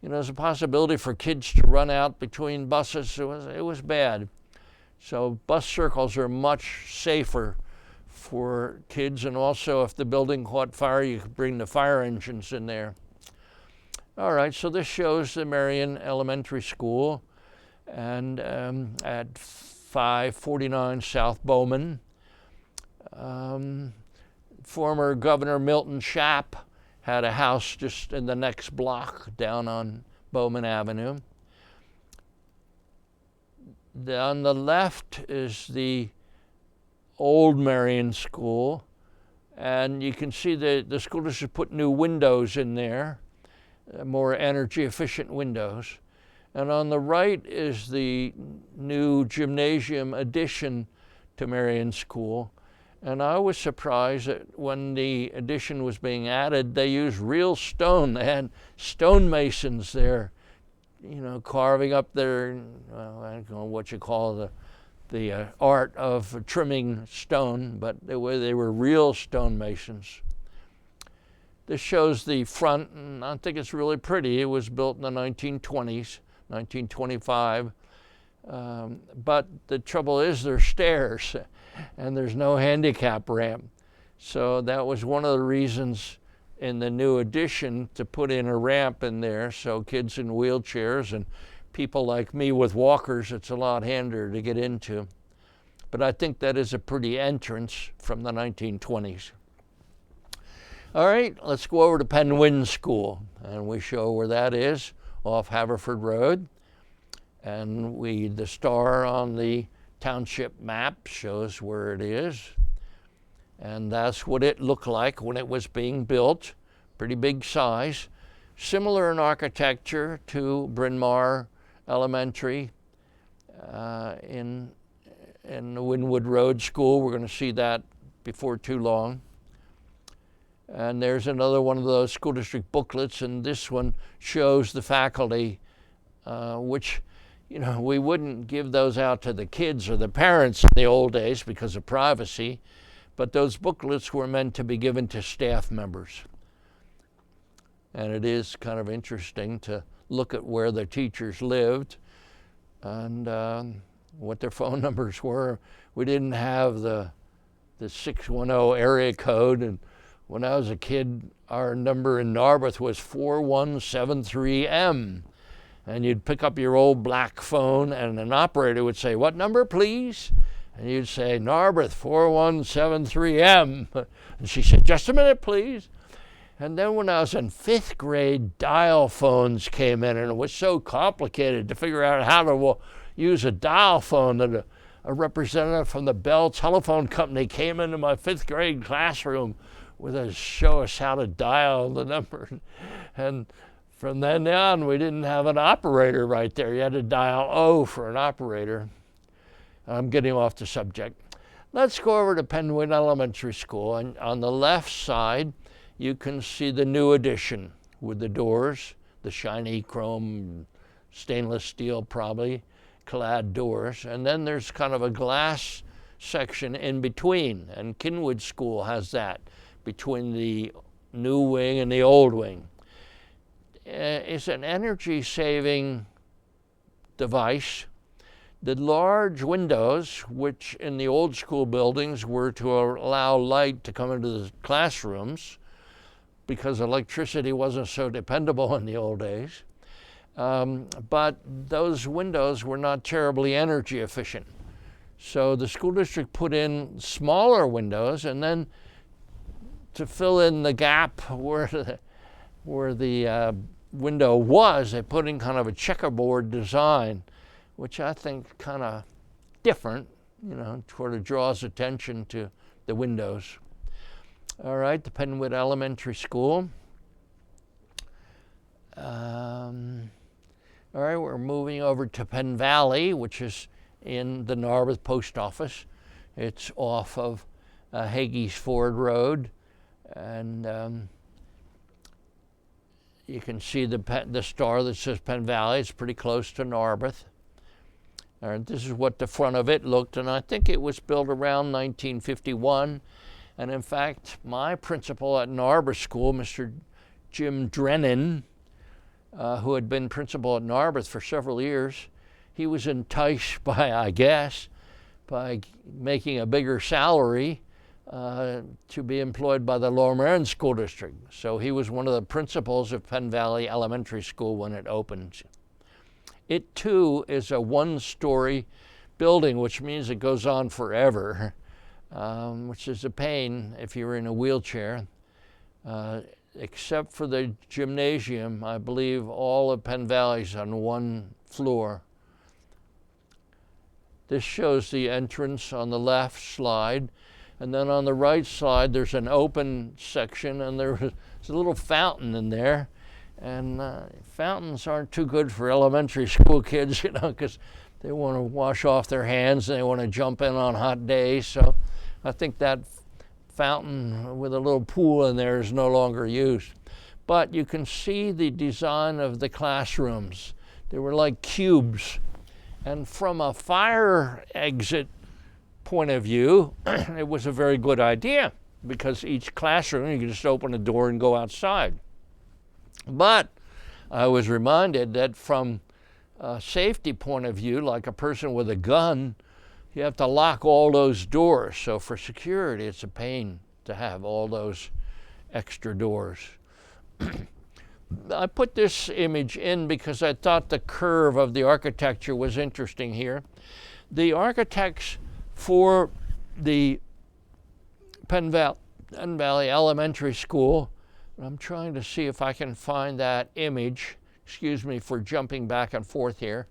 there's a possibility for kids to run out between buses. It was bad. So bus circles are much safer for kids, and also if the building caught fire, you could bring the fire engines in there. All right, so this shows the Merion Elementary School, and at 549 South Bowman. Former Governor Milton Schaap had a house just in the next block down on Bowman Avenue. On the left is the old Merion School, and you can see the school district put new windows in there, more energy efficient windows. And on the right is the new gymnasium addition to Merion School. And I was surprised that when the addition was being added, they used real stone. They had stonemasons there, carving up their, I don't know what you call the art of trimming stone, but they were real stonemasons. This shows the front, and I think it's really pretty. It was built in the 1920s, 1925. But the trouble is there's stairs and there's no handicap ramp. So that was one of the reasons in the new addition to put in a ramp in there, so kids in wheelchairs and people like me with walkers, it's a lot handier to get into. But I think that is a pretty entrance from the 1920s. All right, let's go over to Penn Wynne School, and we show where that is off Haverford Road. And the star on the township map shows where it is. And that's what it looked like when it was being built. Pretty big size. Similar in architecture to Bryn Mawr Elementary in the Wynwood Road School. We're going to see that before too long. And there's another one of those school district booklets, and this one shows the faculty, which we wouldn't give those out to the kids or the parents in the old days because of privacy, but those booklets were meant to be given to staff members. And it is kind of interesting to look at where the teachers lived and what their phone numbers were. We didn't have the 610 area code, and when I was a kid, our number in Narberth was 4173M. And you'd pick up your old black phone and an operator would say, "What number, please?" And you'd say, "Narberth 4173M. And she said, "Just a minute, please." And then when I was in 5th grade, dial phones came in, and it was so complicated to figure out how to use a dial phone that a representative from the Bell Telephone Company came into my 5th grade classroom to show us how to dial the number. And from then on, we didn't have an operator right there. You had to dial O for an operator. I'm getting off the subject. Let's go over to Penn Wynne Elementary School. And on the left side, you can see the new addition with the doors, the shiny chrome, stainless steel probably, clad doors. And then there's kind of a glass section in between. And Kinwood School has that between the new wing and the old wing. It's an energy-saving device. The large windows, which in the old school buildings were to allow light to come into the classrooms because electricity wasn't so dependable in the old days, but those windows were not terribly energy efficient. So the school district put in smaller windows, and then to fill in the gap where the window was, they put in kind of a checkerboard design, which I think kind of different, you know, sort of draws attention to the windows. All right, the Penwood Elementary School. All right, we're moving over to Penn Valley, which is in the Narberth Post Office. It's off of Hagees Ford Road, and you can see the star that says Penn Valley. It's pretty close to Narberth. All right, this is what the front of it looked, and I think it was built around 1951. And in fact, my principal at Narberth School, Mr. Jim Drennan, who had been principal at Narberth for several years, he was enticed by, I guess, by making a bigger salary to be employed by the Lower Merion School District. So he was one of the principals of Penn Valley Elementary School when it opened. It too is a one-story building, which means it goes on forever, which is a pain if you're in a wheelchair. Except for the gymnasium, I believe all of Penn Valley's on one floor. This shows the entrance on the left slide, and then on the right side there's an open section, and there's a little fountain in there. And fountains aren't too good for elementary school kids, you know, because they want to wash off their hands and they want to jump in on hot days. So I think that fountain with a little pool in there is no longer used. But you can see the design of the classrooms. They were like cubes. And from a fire exit point of view, it was a very good idea, because each classroom, you could just open a door and go outside. But I was reminded that from a safety point of view, like a person with a gun, you have to lock all those doors. So for security, it's a pain to have all those extra doors. I put this image in because I thought the curve of the architecture was interesting here. The architects for the Penn Valley Elementary School, I'm trying to see if I can find that image. Excuse me for jumping back and forth here.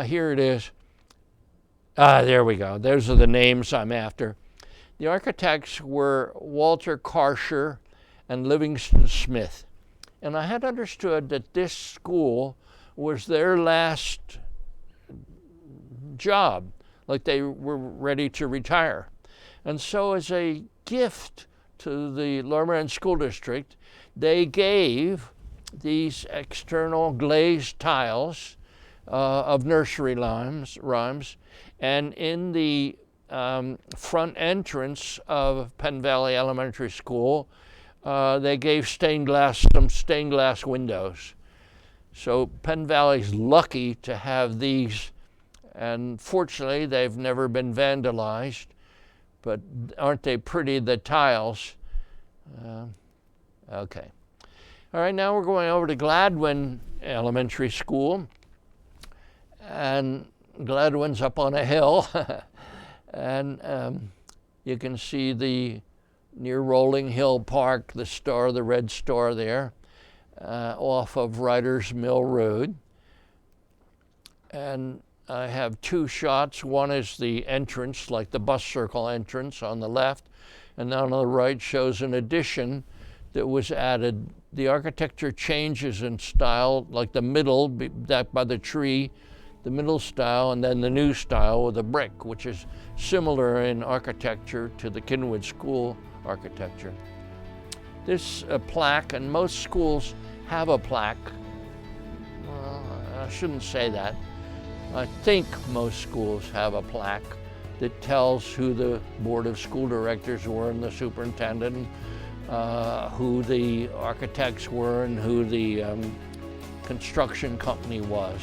Here it is. There we go. Those are the names I'm after. The architects were Walter Karsher and Livingston Smith. And I had understood that this school was their last job, like they were ready to retire. And so as a gift to the Lower Merion School District, they gave these external glazed tiles of nursery rhymes, and in the front entrance of Penn Valley Elementary School, they gave some stained glass windows. So Penn Valley's lucky to have these, and fortunately they've never been vandalized, but aren't they pretty, the tiles? Okay. All right, now we're going over to Gladwin Elementary School, and Gladwin's up on a hill, and you can see the near Rolling Hill Park, the star, the red star there, off of Writers Mill Road. And I have two shots. One is the entrance, like the bus circle entrance on the left, and then on the right shows an addition that was added. The architecture changes in style, like the middle, that by the tree, the middle style, and then the new style with a brick, which is similar in architecture to the Kinwood School architecture. This plaque, and most schools have a plaque. Well, I shouldn't say that. I think most schools have a plaque that tells who the Board of School Directors were and the superintendent, who the architects were and who the construction company was.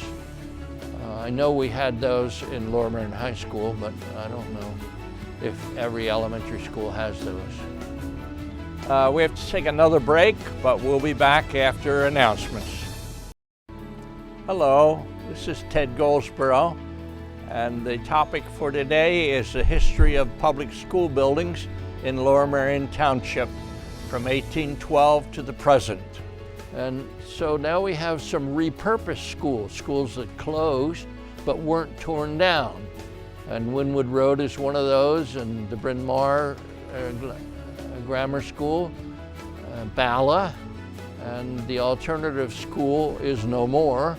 I know we had those in Lower Merion High School, but I don't know if every elementary school has those. We have to take another break, but we'll be back after announcements. Hello, this is Ted Goldsborough, and the topic for today is the history of public school buildings in Lower Merion Township from 1812 to the present. And so now we have some repurposed schools that closed but weren't torn down. And Wynwood Road is one of those, and the Bryn Mawr Grammar School, Bala, and the alternative school is no more,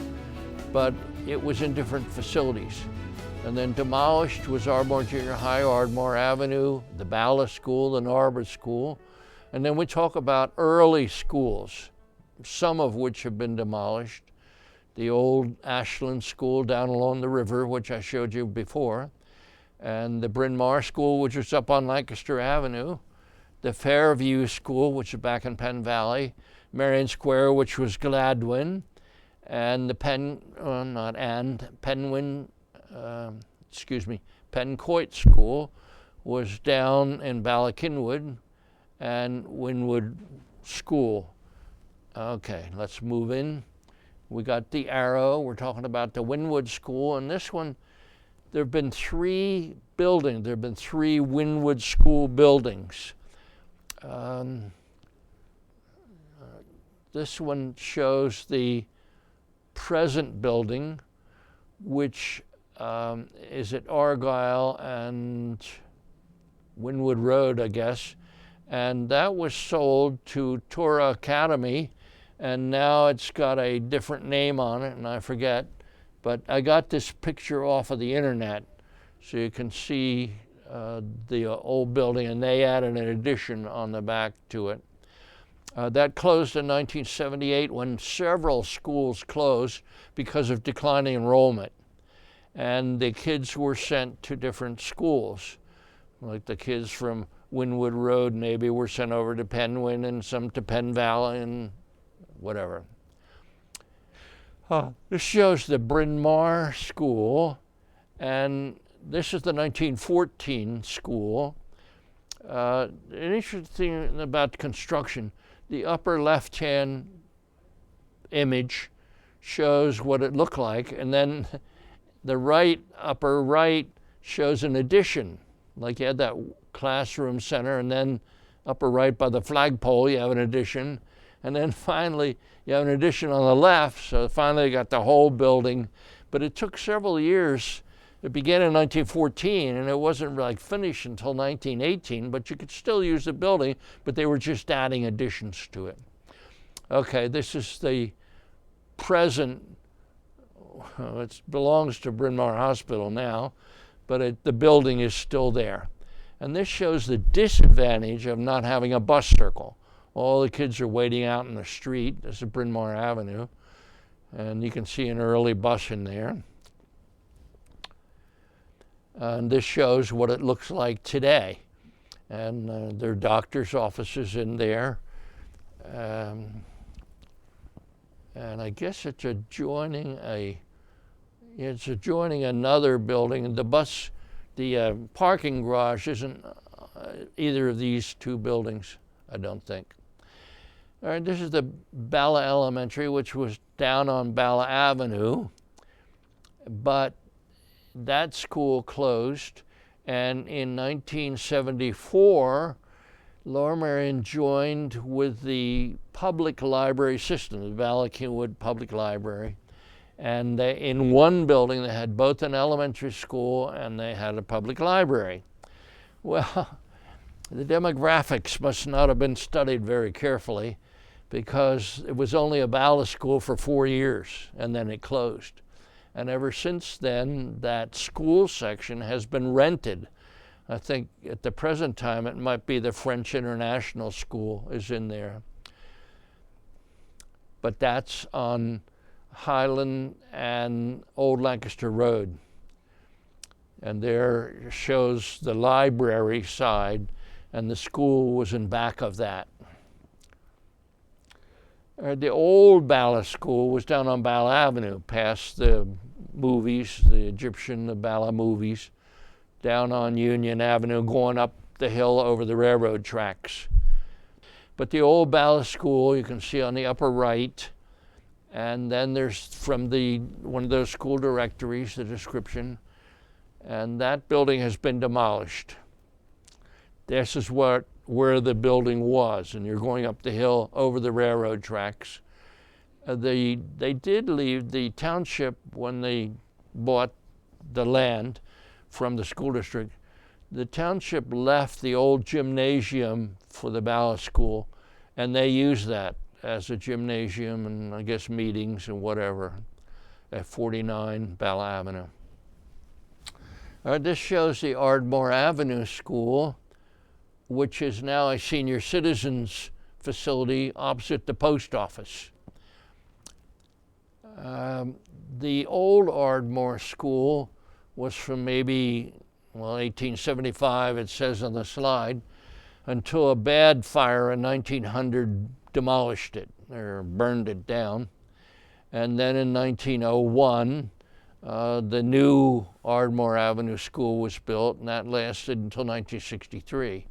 but it was in different facilities. And then demolished was Ardmore Junior High, Ardmore Avenue, the Bala School, the Narber School. And then we talk about early schools, some of which have been demolished. The old Ashland School down along the river, which I showed you before, and the Bryn Mawr School, which was up on Lancaster Avenue, the Fairview School, which is back in Penn Valley, Merion Square, which was Gladwin, and the Pencoit School was down in Ballackinwood, and Wynwood School. Okay, let's move in. We got the arrow. We're talking about the Wynwood School, and this one, there have been three buildings. There have been three Wynwood School buildings. This one shows the present building, which is at Argyle and Wynwood Road, I guess. And that was sold to Torah Academy, and now it's got a different name on it, and I forget. But I got this picture off of the internet, so you can see the old building, and they added an addition on the back to it. That closed in 1978 when several schools closed because of declining enrollment. And the kids were sent to different schools. Like the kids from Wynwood Road maybe were sent over to Penwyn, and some to Penn Valley and whatever. This shows the Bryn Mawr School, and this is the 1914 school. An interesting thing about construction, the upper left-hand image shows what it looked like, and then the upper right shows an addition. Like you had that classroom center, and then upper right by the flagpole you have an addition, and then finally you have an addition on the left, so finally you got the whole building. But it took several years. It began in 1914, and it wasn't like finished until 1918, but you could still use the building, but they were just adding additions to it. Okay, this is the present. It belongs to Bryn Mawr Hospital now, but the building is still there. And this shows the disadvantage of not having a bus circle. All the kids are waiting out in the street. This is Bryn Mawr Avenue, and you can see an early bus in there. And this shows what it looks like today. And there are doctors' offices in there. And I guess it's adjoining another building. And the parking garage isn't either of these two buildings, I don't think. All right, this is the Bala Elementary, which was down on Bala Avenue, but that school closed, and in 1974, Lower Merion joined with the public library system, the Ballackinwood Public Library, and in one building they had both an elementary school and they had a public library. Well, the demographics must not have been studied very carefully, because it was only a Bala school for 4 years, and then it closed. And ever since then, that school section has been rented. I think at the present time, it might be the French International School is in there. But that's on Highland and Old Lancaster Road. And there shows the library side, and the school was in back of that. The old Bala School was down on Bala Avenue, past the movies, the the Bala movies, down on Union Avenue, going up the hill over the railroad tracks. But the old Bala School, you can see on the upper right, and then there's from one of those school directories, the description, and that building has been demolished. This is where the building was, and you're going up the hill over the railroad tracks. They did leave the township when they bought the land from the school district. The township left the old gymnasium for the ballet school, and they used that as a gymnasium and I guess meetings and whatever at 49 Bell Avenue. This shows the Ardmore Avenue School, which is now a senior citizens facility opposite the post office. The old Ardmore School was from maybe, 1875, it says on the slide, until a bad fire in 1900 demolished it or burned it down. And then in 1901, the new Ardmore Avenue School was built, and that lasted until 1963.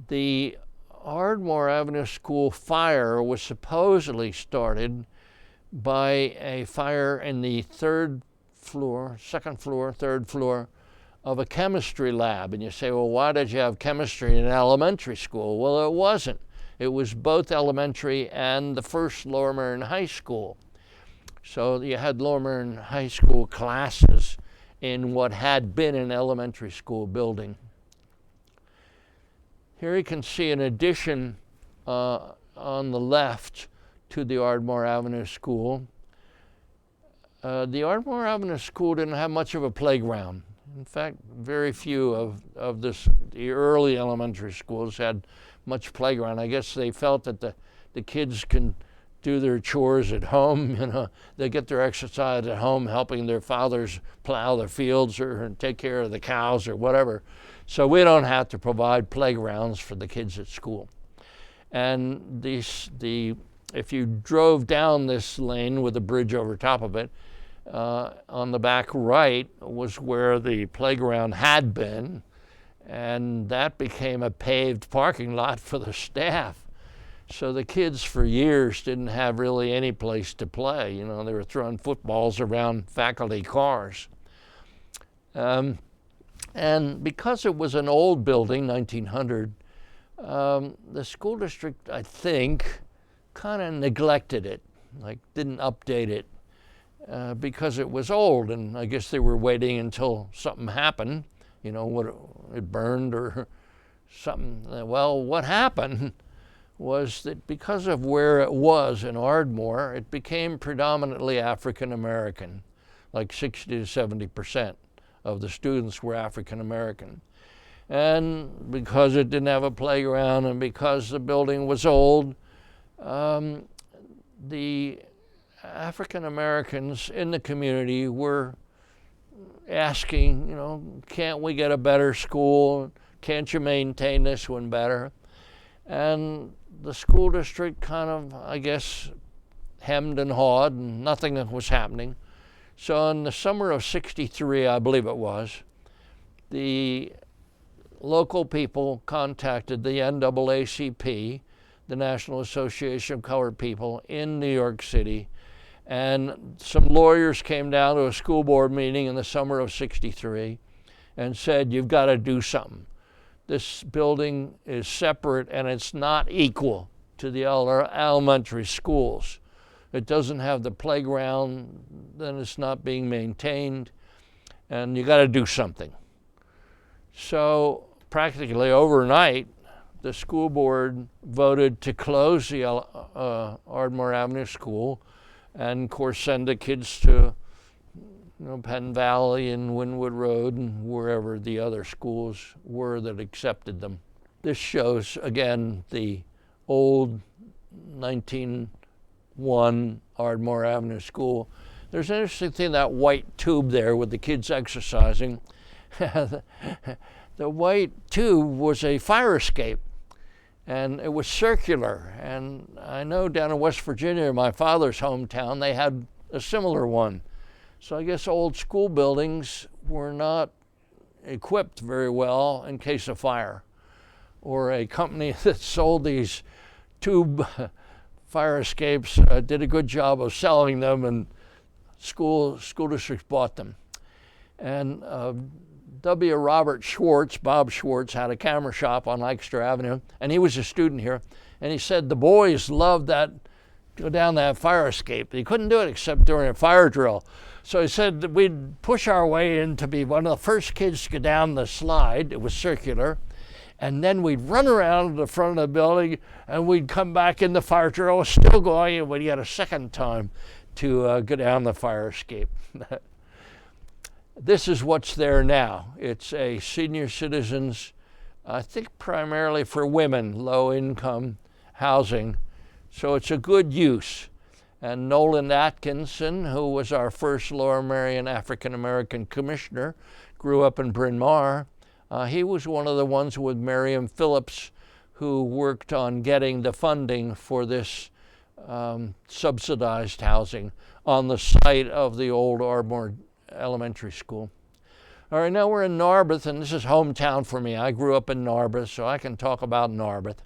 The Ardmore Avenue School fire was supposedly started by a fire in the third floor of a chemistry lab. And you say, well, why did you have chemistry in an elementary school? Well, it wasn't. It was both elementary and the first Lower Merion High School. So you had Lower Merion High School classes in what had been an elementary school building. Here you can see an addition on the left to the Ardmore Avenue School. The Ardmore Avenue School didn't have much of a playground. In fact, very few of the early elementary schools had much playground. I guess they felt that the kids can do their chores at home, they get their exercise at home, helping their fathers plow their fields or take care of the cows or whatever. So we don't have to provide playgrounds for the kids at school. And if you drove down this lane with a bridge over top of it, on the back right was where the playground had been, and that became a paved parking lot for the staff. So the kids for years didn't have really any place to play. They were throwing footballs around faculty cars. And because it was an old building, 1900, the school district, I think, kind of neglected it, didn't update it because it was old, and I guess they were waiting until something happened, it burned or something. Well, what happened was that because of where it was in Ardmore, it became predominantly African American, like 60 to 70% of the students were African American. And because it didn't have a playground and because the building was old, the African Americans in the community were asking, can't we get a better school? Can't you maintain this one better? And the school district kind of, I guess, hemmed and hawed, and nothing was happening. So in the summer of '63, I believe it was, the local people contacted the NAACP, the National Association of Colored People in New York City, and some lawyers came down to a school board meeting in the summer of '63 and said, you've got to do something. This building is separate and it's not equal to the elementary schools. It doesn't have the playground, then it's not being maintained, and you got to do something. So practically overnight, the school board voted to close the Ardmore Avenue School and, of course, send the kids to Penn Valley and Wynwood Road and wherever the other schools were that accepted them. This shows, again, the old 1901 Ardmore Avenue School. There's an interesting thing, that white tube there with the kids exercising. The white tube was a fire escape, and it was circular. And I know down in West Virginia, my father's hometown, they had a similar one. So I guess old school buildings were not equipped very well in case of fire. Or a company that sold these tube fire escapes did a good job of selling them, and school districts bought them. And W. Robert Schwartz, Bob Schwartz, had a camera shop on Lancaster Avenue, and he was a student here. And he said the boys loved that, go down that fire escape. He couldn't do it except during a fire drill. So he said that we'd push our way in to be one of the first kids to go down the slide. It was circular. And then we'd run around to the front of the building, and we'd come back in. The fire drill was still going, and we'd get a second time to go down the fire escape. This is what's there now. It's a senior citizens, I think primarily for women, low-income housing. So it's a good use. And Nolan Atkinson, who was our first Lower Merion African-American commissioner, grew up in Bryn Mawr. He was one of the ones with Miriam Phillips who worked on getting the funding for this subsidized housing on the site of the old Ardmore Elementary School. All right, now we're in Narberth, and this is hometown for me. I grew up in Narberth, so I can talk about Narberth.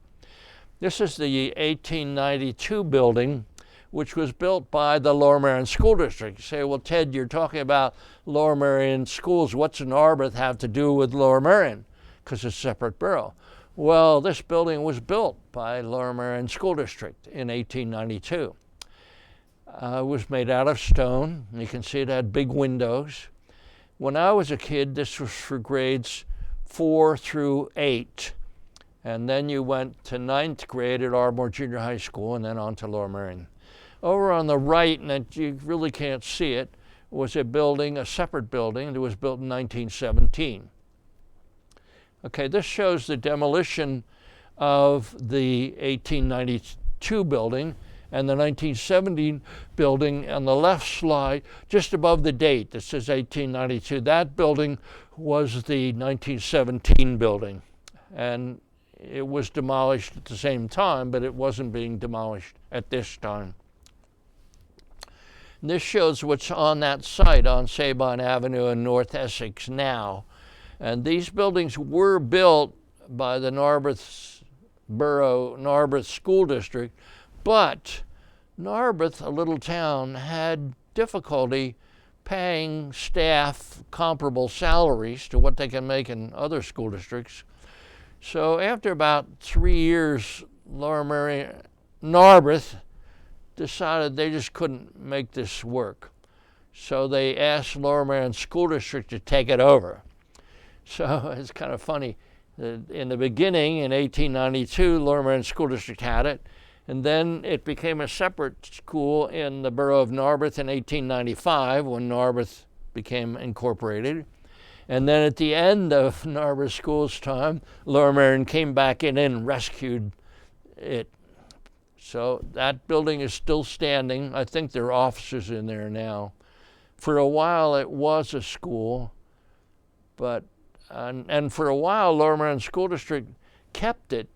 This is the 1892 building, which was built by the Lower Merion School District. You say, well, Ted, you're talking about Lower Merion schools. What's Narberth have to do with Lower Merion? Because it's a separate borough. Well, this building was built by Lower Merion School District in 1892. It was made out of stone. You can see it had big windows. When I was a kid, this was for grades 4 through 8. And then you went to 9th grade at Ardmore Junior High School and then on to Lower Merion. Over on the right, and you really can't see it, was a building, a separate building that was built in 1917. Okay, this shows the demolition of the 1892 building and the 1917 building on the left slide, just above the date that says 1892. That building was the 1917 building, and it was demolished at the same time, but it wasn't being demolished at this time. And this shows what's on that site on Sabine Avenue in North Essex now. And these buildings were built by the Narberth Borough, Narberth School District, but Narberth, a little town, had difficulty paying staff comparable salaries to what they can make in other school districts. So after about 3 years, Lower Merion, Narberth decided they just couldn't make this work. So they asked Lower Merion School District to take it over. So it's kind of funny. In the beginning, in 1892, Lower Merion School District had it, and then it became a separate school in the borough of Narberth in 1895 when Narberth became incorporated. And then at the end of Narberth School's time, Lower Merion came back in and rescued it. So that building is still standing. I think there are offices in there now. For a while it was a school, but and for a while Lower Merion School District kept it,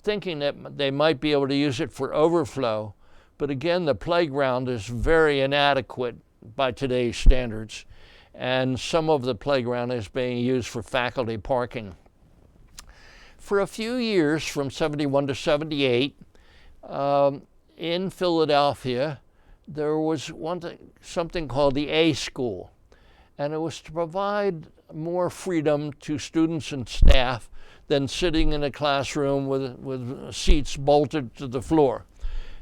thinking that they might be able to use it for overflow. But again, the playground is very inadequate by today's standards, and some of the playground is being used for faculty parking. For a few years, from 71 to 78, in Philadelphia, there was something called the A School, and it was to provide more freedom to students and staff than sitting in a classroom with seats bolted to the floor.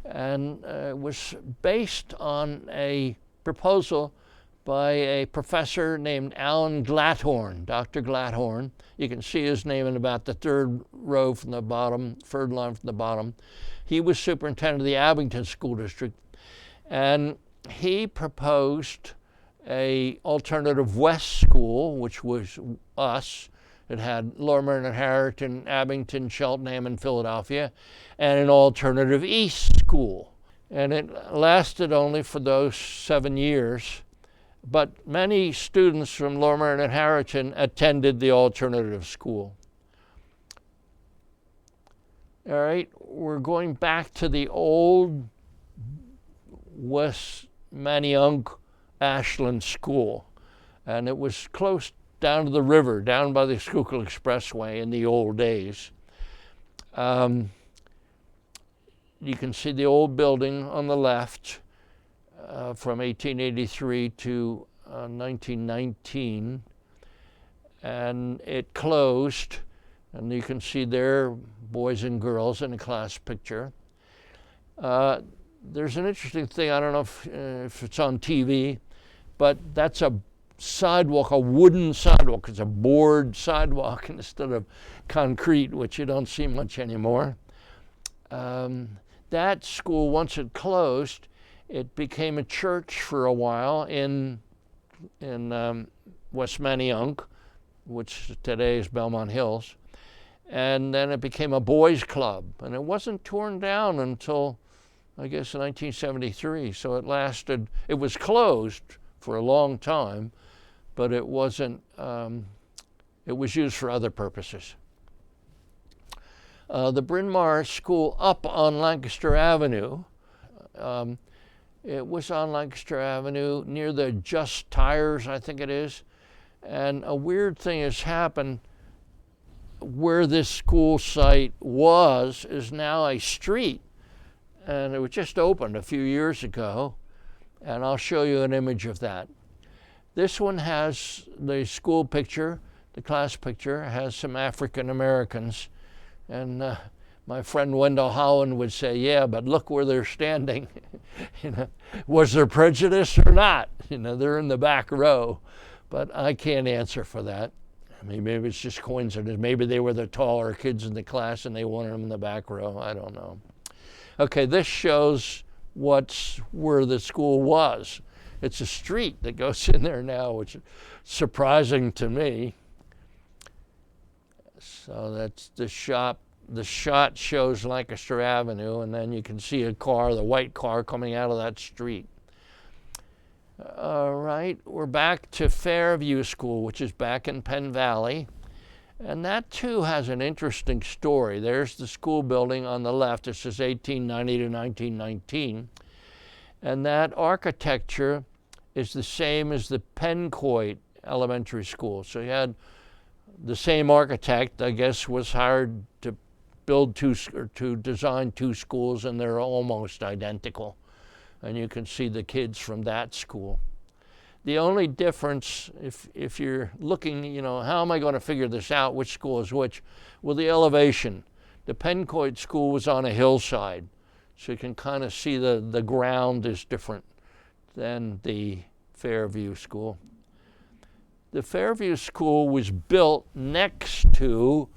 And it was based on a proposal by a professor named Alan Glathorn, Dr. Glathorn. You can see his name in about the third row from the bottom, third line from the bottom. He was superintendent of the Abington School District, and he proposed a alternative West school, which was us. It had Lower Merion, Harrington, Abington, Cheltenham, and Philadelphia, and an alternative East school. And it lasted only for those 7 years, but many students from Lower Merion and Harrington attended the alternative school. All right, we're going back to the old West Manayunk Ashland School, and it was close down to the river, down by the Schuylkill Expressway in the old days. You can see the old building on the left from 1883 to 1919, and it closed. And you can see there boys and girls in a class picture. There's an interesting thing, I don't know if it's on TV, but that's a sidewalk, a wooden sidewalk. It's a board sidewalk instead of concrete, which you don't see much anymore. That school, once it closed, it became a church for a while in West Manayunk, which today is Belmont Hills. And then it became a boys' club. And it wasn't torn down until, I guess, 1973. So it was closed for a long time, but it wasn't, it was used for other purposes. The Bryn Mawr School up on Lancaster Avenue, it was on Lancaster Avenue near the Just Tires, I think it is. And a weird thing has happened. Where this school site was is now a street, and it was just opened a few years ago, and I'll show you an image of that. This one has the school picture, the class picture, has some African Americans, and my friend Wendell Holland would say, yeah, but look where they're standing. Was there prejudice or not? They're in the back row, but I can't answer for that. I mean, maybe it's just coincidence. Maybe they were the taller kids in the class and they wanted them in the back row. I don't know. Okay, this shows where the school was. It's a street that goes in there now, which is surprising to me. So that's the shop. The shot shows Lancaster Avenue, and then you can see a car, the white car, coming out of that street. All right, we're back to Fairview School, which is back in Penn Valley. And that too has an interesting story. There's the school building on the left. It says 1890 to 1919. And that architecture is the same as the Pencoit Elementary School. So you had the same architect, I guess, was hired to to design two schools, and they're almost identical. And you can see the kids from that school. The only difference, if you're looking, how am I going to figure this out, which school is which? Well, the elevation. The Pencoit School was on a hillside, so you can kind of see the ground is different than the Fairview School. The Fairview School was built next to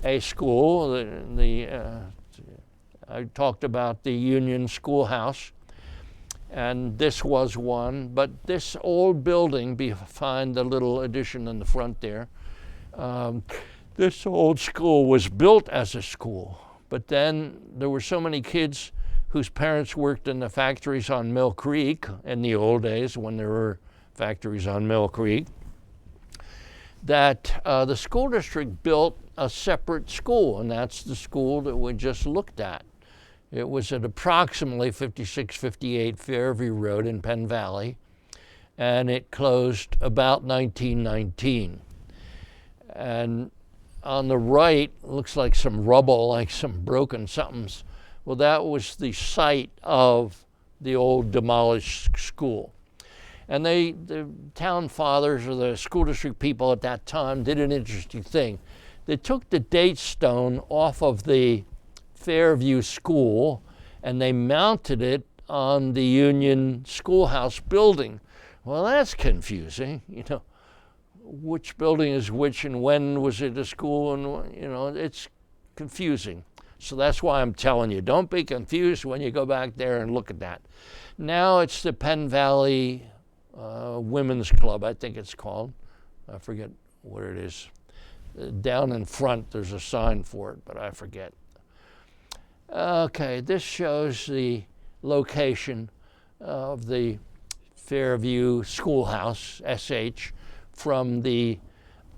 a school. I talked about the Union Schoolhouse, and this was one, but this old building behind the little addition in the front there, this old school was built as a school, but then there were so many kids whose parents worked in the factories on Mill Creek in the old days when there were factories on Mill Creek, that the school district built a separate school, and that's the school that we just looked at. It was at approximately 5658 Fairview Road in Penn Valley, and it closed about 1919. And on the right, looks like some rubble, like some broken somethings. Well, that was the site of the old demolished school. And the town fathers or the school district people at that time did an interesting thing. They took the date stone off of the Fairview School and they mounted it on the Union Schoolhouse building. Well, that's confusing, which building is which and when was it a school, and it's confusing. So that's why I'm telling you, don't be confused when you go back there and look at that. Now it's the Penn Valley Women's Club, I think it's called. I forget what it is. Down in front, there's a sign for it, but I forget. Okay, this shows the location of the Fairview Schoolhouse, SH, from the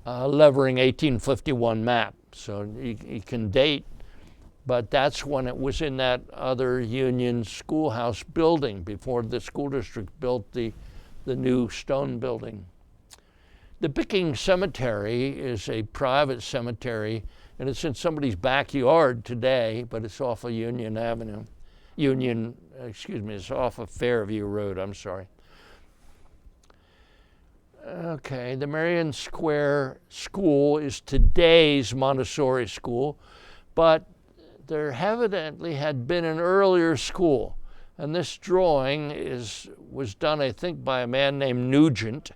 Levering 1851 map. So you can date, but that's when it was in that other Union Schoolhouse building before the school district built the new stone building. The Bicking Cemetery is a private cemetery, and it's in somebody's backyard today, but it's off of Union Avenue. It's off of Fairview Road, I'm sorry. Okay, the Merion Square School is today's Montessori school, but there evidently had been an earlier school. And this drawing was done, I think, by a man named Nugent,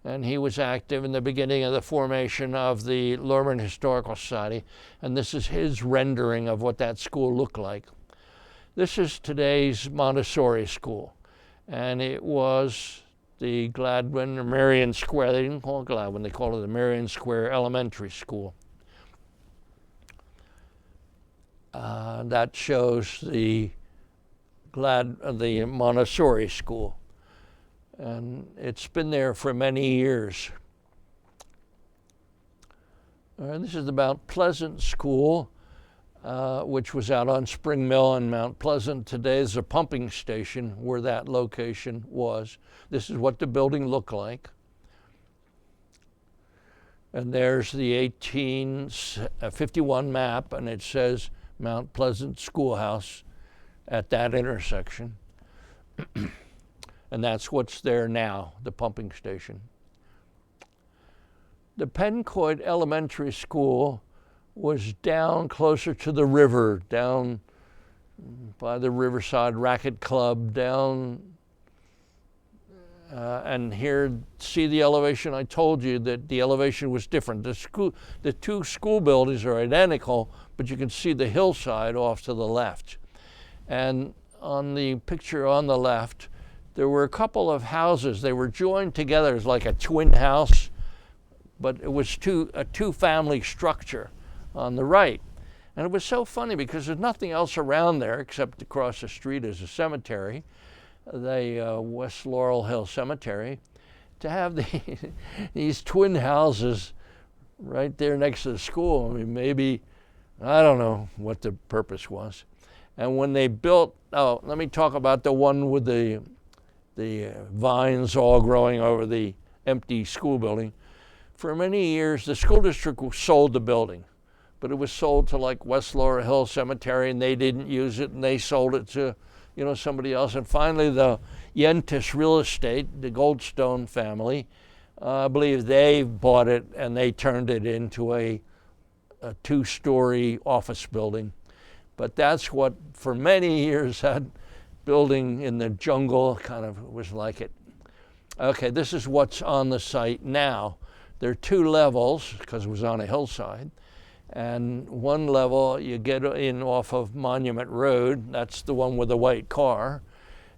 and he was active in the beginning of the formation of the Lower Merion Historical Society, and this is his rendering of what that school looked like. This is today's Montessori school, and it was the Gladwin or Merion Square. They didn't call it Gladwin, they called it the Merion Square Elementary School. That shows the Montessori school, and it's been there for many years. This is the Mount Pleasant School, which was out on Spring Mill in Mount Pleasant. Today is a pumping station where that location was. This is what the building looked like. And there's the 1851 map, and it says Mount Pleasant Schoolhouse at that intersection. And that's what's there now, the pumping station. The Pencoed Elementary School was down closer to the river, down by the Riverside Racquet Club, down, and here, see the elevation? I told you that the elevation was different. The two school buildings are identical, but you can see the hillside off to the left. And on the picture on the left, there were a couple of houses. They were joined together as like a twin house, but it was a two-family structure on the right. And it was so funny because there's nothing else around there except across the street is a cemetery, the West Laurel Hill Cemetery. To have these twin houses right there next to the school, I mean, maybe, I don't know what the purpose was. And when they built, let me talk about the one with the vines all growing over the empty school building. For many years, the school district sold the building, but it was sold to like West Laurel Hill Cemetery, and they didn't use it, and they sold it to, somebody else. And finally, the Yentis Real Estate, the Goldstone family, I believe they bought it, and they turned it into a two-story office building. But that's what, for many years, that building in the jungle kind of was like it. Okay, this is what's on the site now. There are two levels, because it was on a hillside. And one level, you get in off of Monument Road. That's the one with the white car.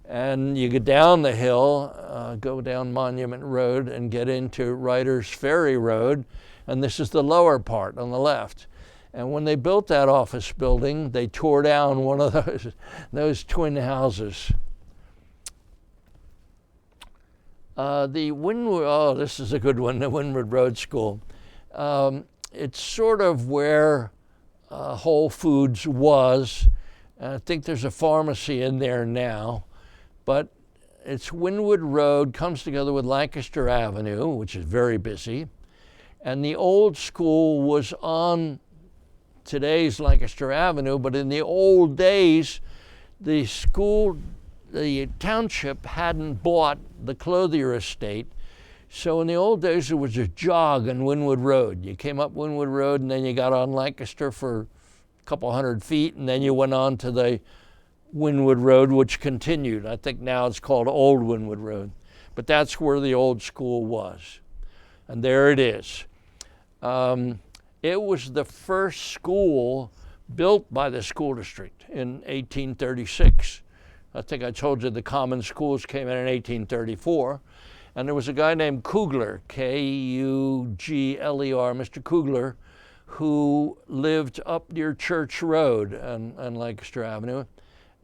And you go down the hill, go down Monument Road, and get into Writers Ferry Road. And this is the lower part on the left. And when they built that office building, they tore down one of those twin houses. The Windward, this is a good one, the Windward Road School. It's sort of where Whole Foods was. I think there's a pharmacy in there now, but it's Windward Road, comes together with Lancaster Avenue, which is very busy. And the old school was on today's Lancaster Avenue, but in the old days, the township hadn't bought the Clothier estate. So in the old days, there was a jog on Windward Road. You came up Windward Road, and then you got on Lancaster for a couple hundred feet, and then you went on to the Windward Road, which continued. I think now it's called Old Windward Road. But that's where the old school was. And there it is. It was the first school built by the school district in 1836. I think I told you the common schools came in 1834. And there was a guy named Kugler, Kugler, Mr. Kugler, who lived up near Church Road on Lancaster Avenue.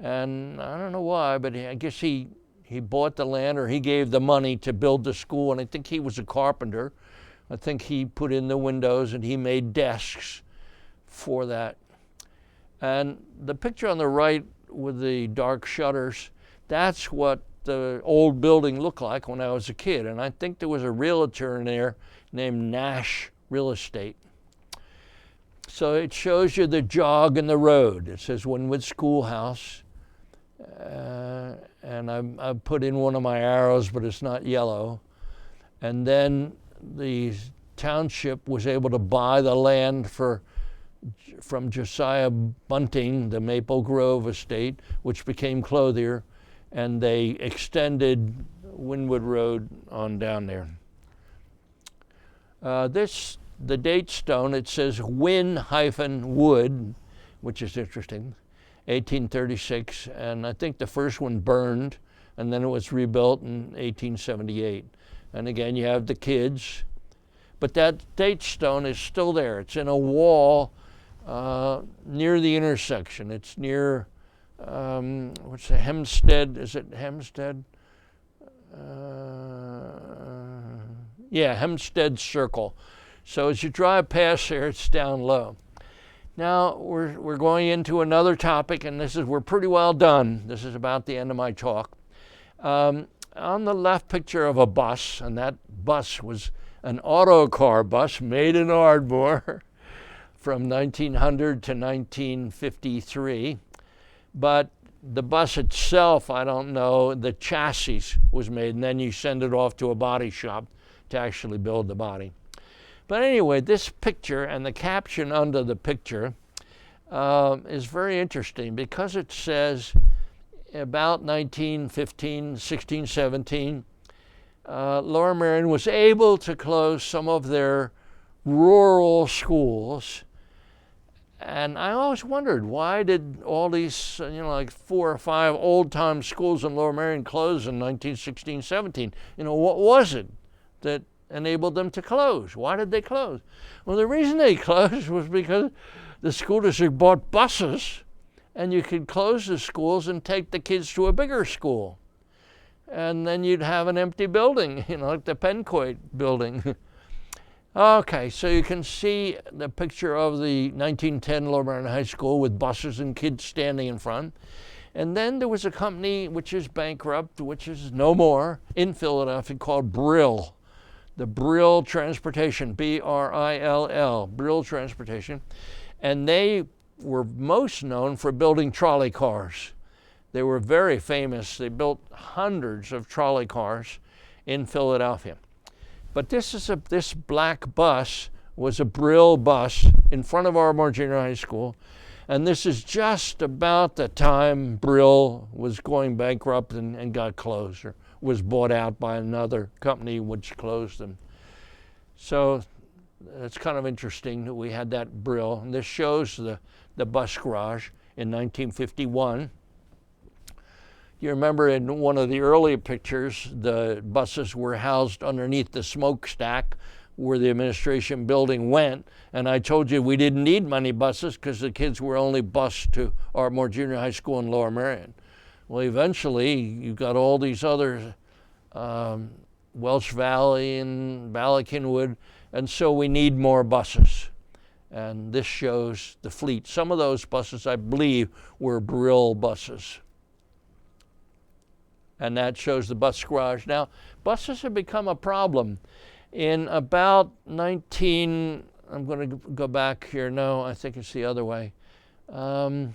And I don't know why, but I guess he bought the land, or he gave the money to build the school, and I think he was a carpenter. I think he put in the windows and he made desks for that. And the picture on the right with the dark shutters, that's what the old building looked like when I was a kid. And I think there was a realtor in there named Nash Real Estate. So it shows you the jog in the road. It says Windward Schoolhouse. And I've put in one of my arrows, but it's not yellow. And then the township was able to buy the land from Josiah Bunting, the Maple Grove estate, which became Clothier, and they extended Wynwood Road on down there. The date stone, it says Wyn-Wood, which is interesting, 1836, and I think the first one burned, and then it was rebuilt in 1878. And again, you have the kids, but that date stone is still there. It's in a wall near the intersection. It's near, what's the Hempstead, is it Hempstead? Yeah, Hempstead Circle. So as you drive past there, it's down low. Now we're going into another topic, and we're pretty well done. This is about the end of my talk. On the left picture of a bus, and that bus was an auto car bus made in Ardmore from 1900 to 1953. But the bus itself, I don't know, the chassis was made, and then you send it off to a body shop to actually build the body. But anyway, this picture and the caption under the picture is very interesting because it says about 1915, 16, 17, Lower Merion was able to close some of their rural schools. And I always wondered, why did all these, like 4 or 5 old-time schools in Lower Merion close in 1916, 17? What was it that enabled them to close? Why did they close? Well, the reason they closed was because the school district bought buses, and you could close the schools and take the kids to a bigger school. And then you'd have an empty building, like the Pencoit building. Okay, so you can see the picture of the 1910 Lower Merion High School with buses and kids standing in front. And then there was a company which is bankrupt, which is no more, in Philadelphia, called Brill. The Brill Transportation, B-R-I-L-L, Brill Transportation. And they were most known for building trolley cars. They were very famous. They built hundreds of trolley cars in Philadelphia. But this black bus was a Brill bus in front of Ardmore Junior High School. And this is just about the time Brill was going bankrupt and got closed, or was bought out by another company which closed them. So it's kind of interesting that we had that Brill. And this shows the bus garage in 1951. You remember in one of the earlier pictures, the buses were housed underneath the smokestack where the administration building went. And I told you we didn't need many buses because the kids were only bused to Ardmore Junior High School in Lower Merion. Well, eventually you got all these other Welsh Valley and Ballackinwood, and so we need more buses. And this shows the fleet. Some of those buses, I believe, were Brill buses. And that shows the bus garage. Now, buses have become a problem. In about I'm going to go back here. No, I think it's the other way. In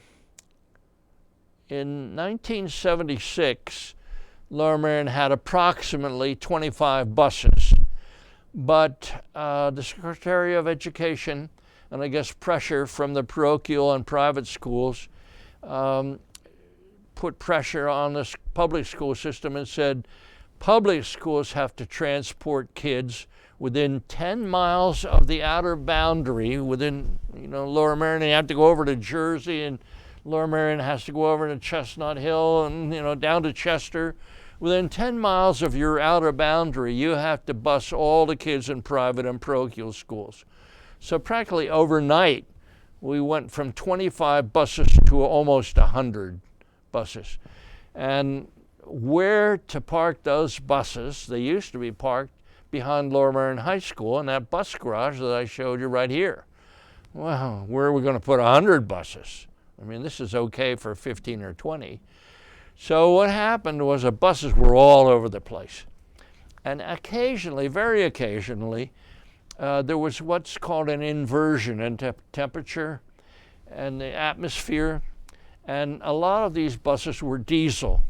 1976, Lower Merion had approximately 25 buses. But the Secretary of Education, and I guess pressure from the parochial and private schools, put pressure on the public school system and said public schools have to transport kids within 10 miles of the outer boundary within, Lower Merion. They have to go over to Jersey, and Lower Merion has to go over to Chestnut Hill and, down to Chester. Within 10 miles of your outer boundary, you have to bus all the kids in private and parochial schools. So practically overnight, we went from 25 buses to almost 100 buses. And where to park those buses, they used to be parked behind Lower Merion High School in that bus garage that I showed you right here. Well, where are we going to put 100 buses? I mean, this is okay for 15 or 20. So what happened was the buses were all over the place. And occasionally, very occasionally, there was what's called an inversion in temperature and the atmosphere. And a lot of these buses were diesel.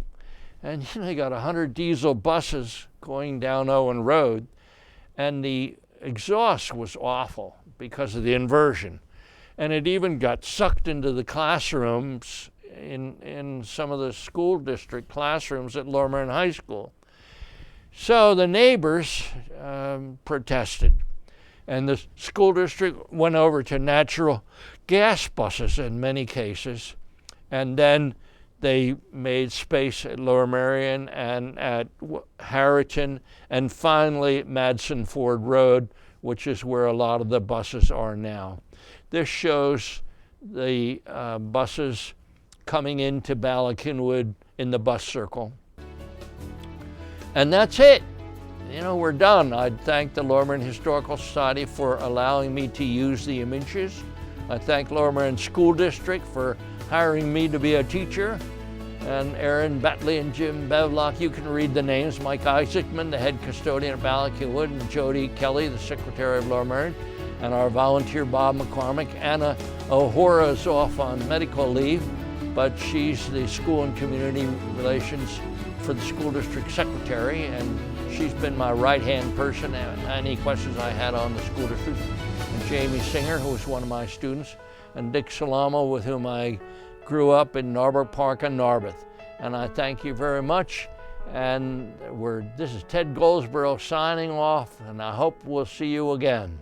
And you got 100 diesel buses going down Owen Road. and the exhaust was awful because of the inversion. And it even got sucked into the classrooms in some of the school district classrooms at Lower Merion High School. So the neighbors protested, and the school district went over to natural gas buses in many cases, and then they made space at Lower Merion and at Harriton, and finally Madsen Ford Road, which is where a lot of the buses are now. This shows the buses coming into Ballackinwood in the bus circle. And that's it. You know, we're done. I'd thank the Lower Merion Historical Society for allowing me to use the images. I thank Lower Merion School District for hiring me to be a teacher. And Aaron Batley and Jim Bevlock, you can read the names. Mike Isaacman, the head custodian at Ballackinwood, and Jody Kelly, the secretary of Lower Merion, and our volunteer Bob McCormick. Anna O'Hora is off on medical leave, but she's the school and community relations for the school district secretary, and she's been my right-hand person and any questions I had on the school district. And Jamie Singer, who was one of my students, and Dick Salamo, with whom I grew up in Narberth Park and Narberth. And I thank you very much. And this is Ted Goldsborough signing off, and I hope we'll see you again.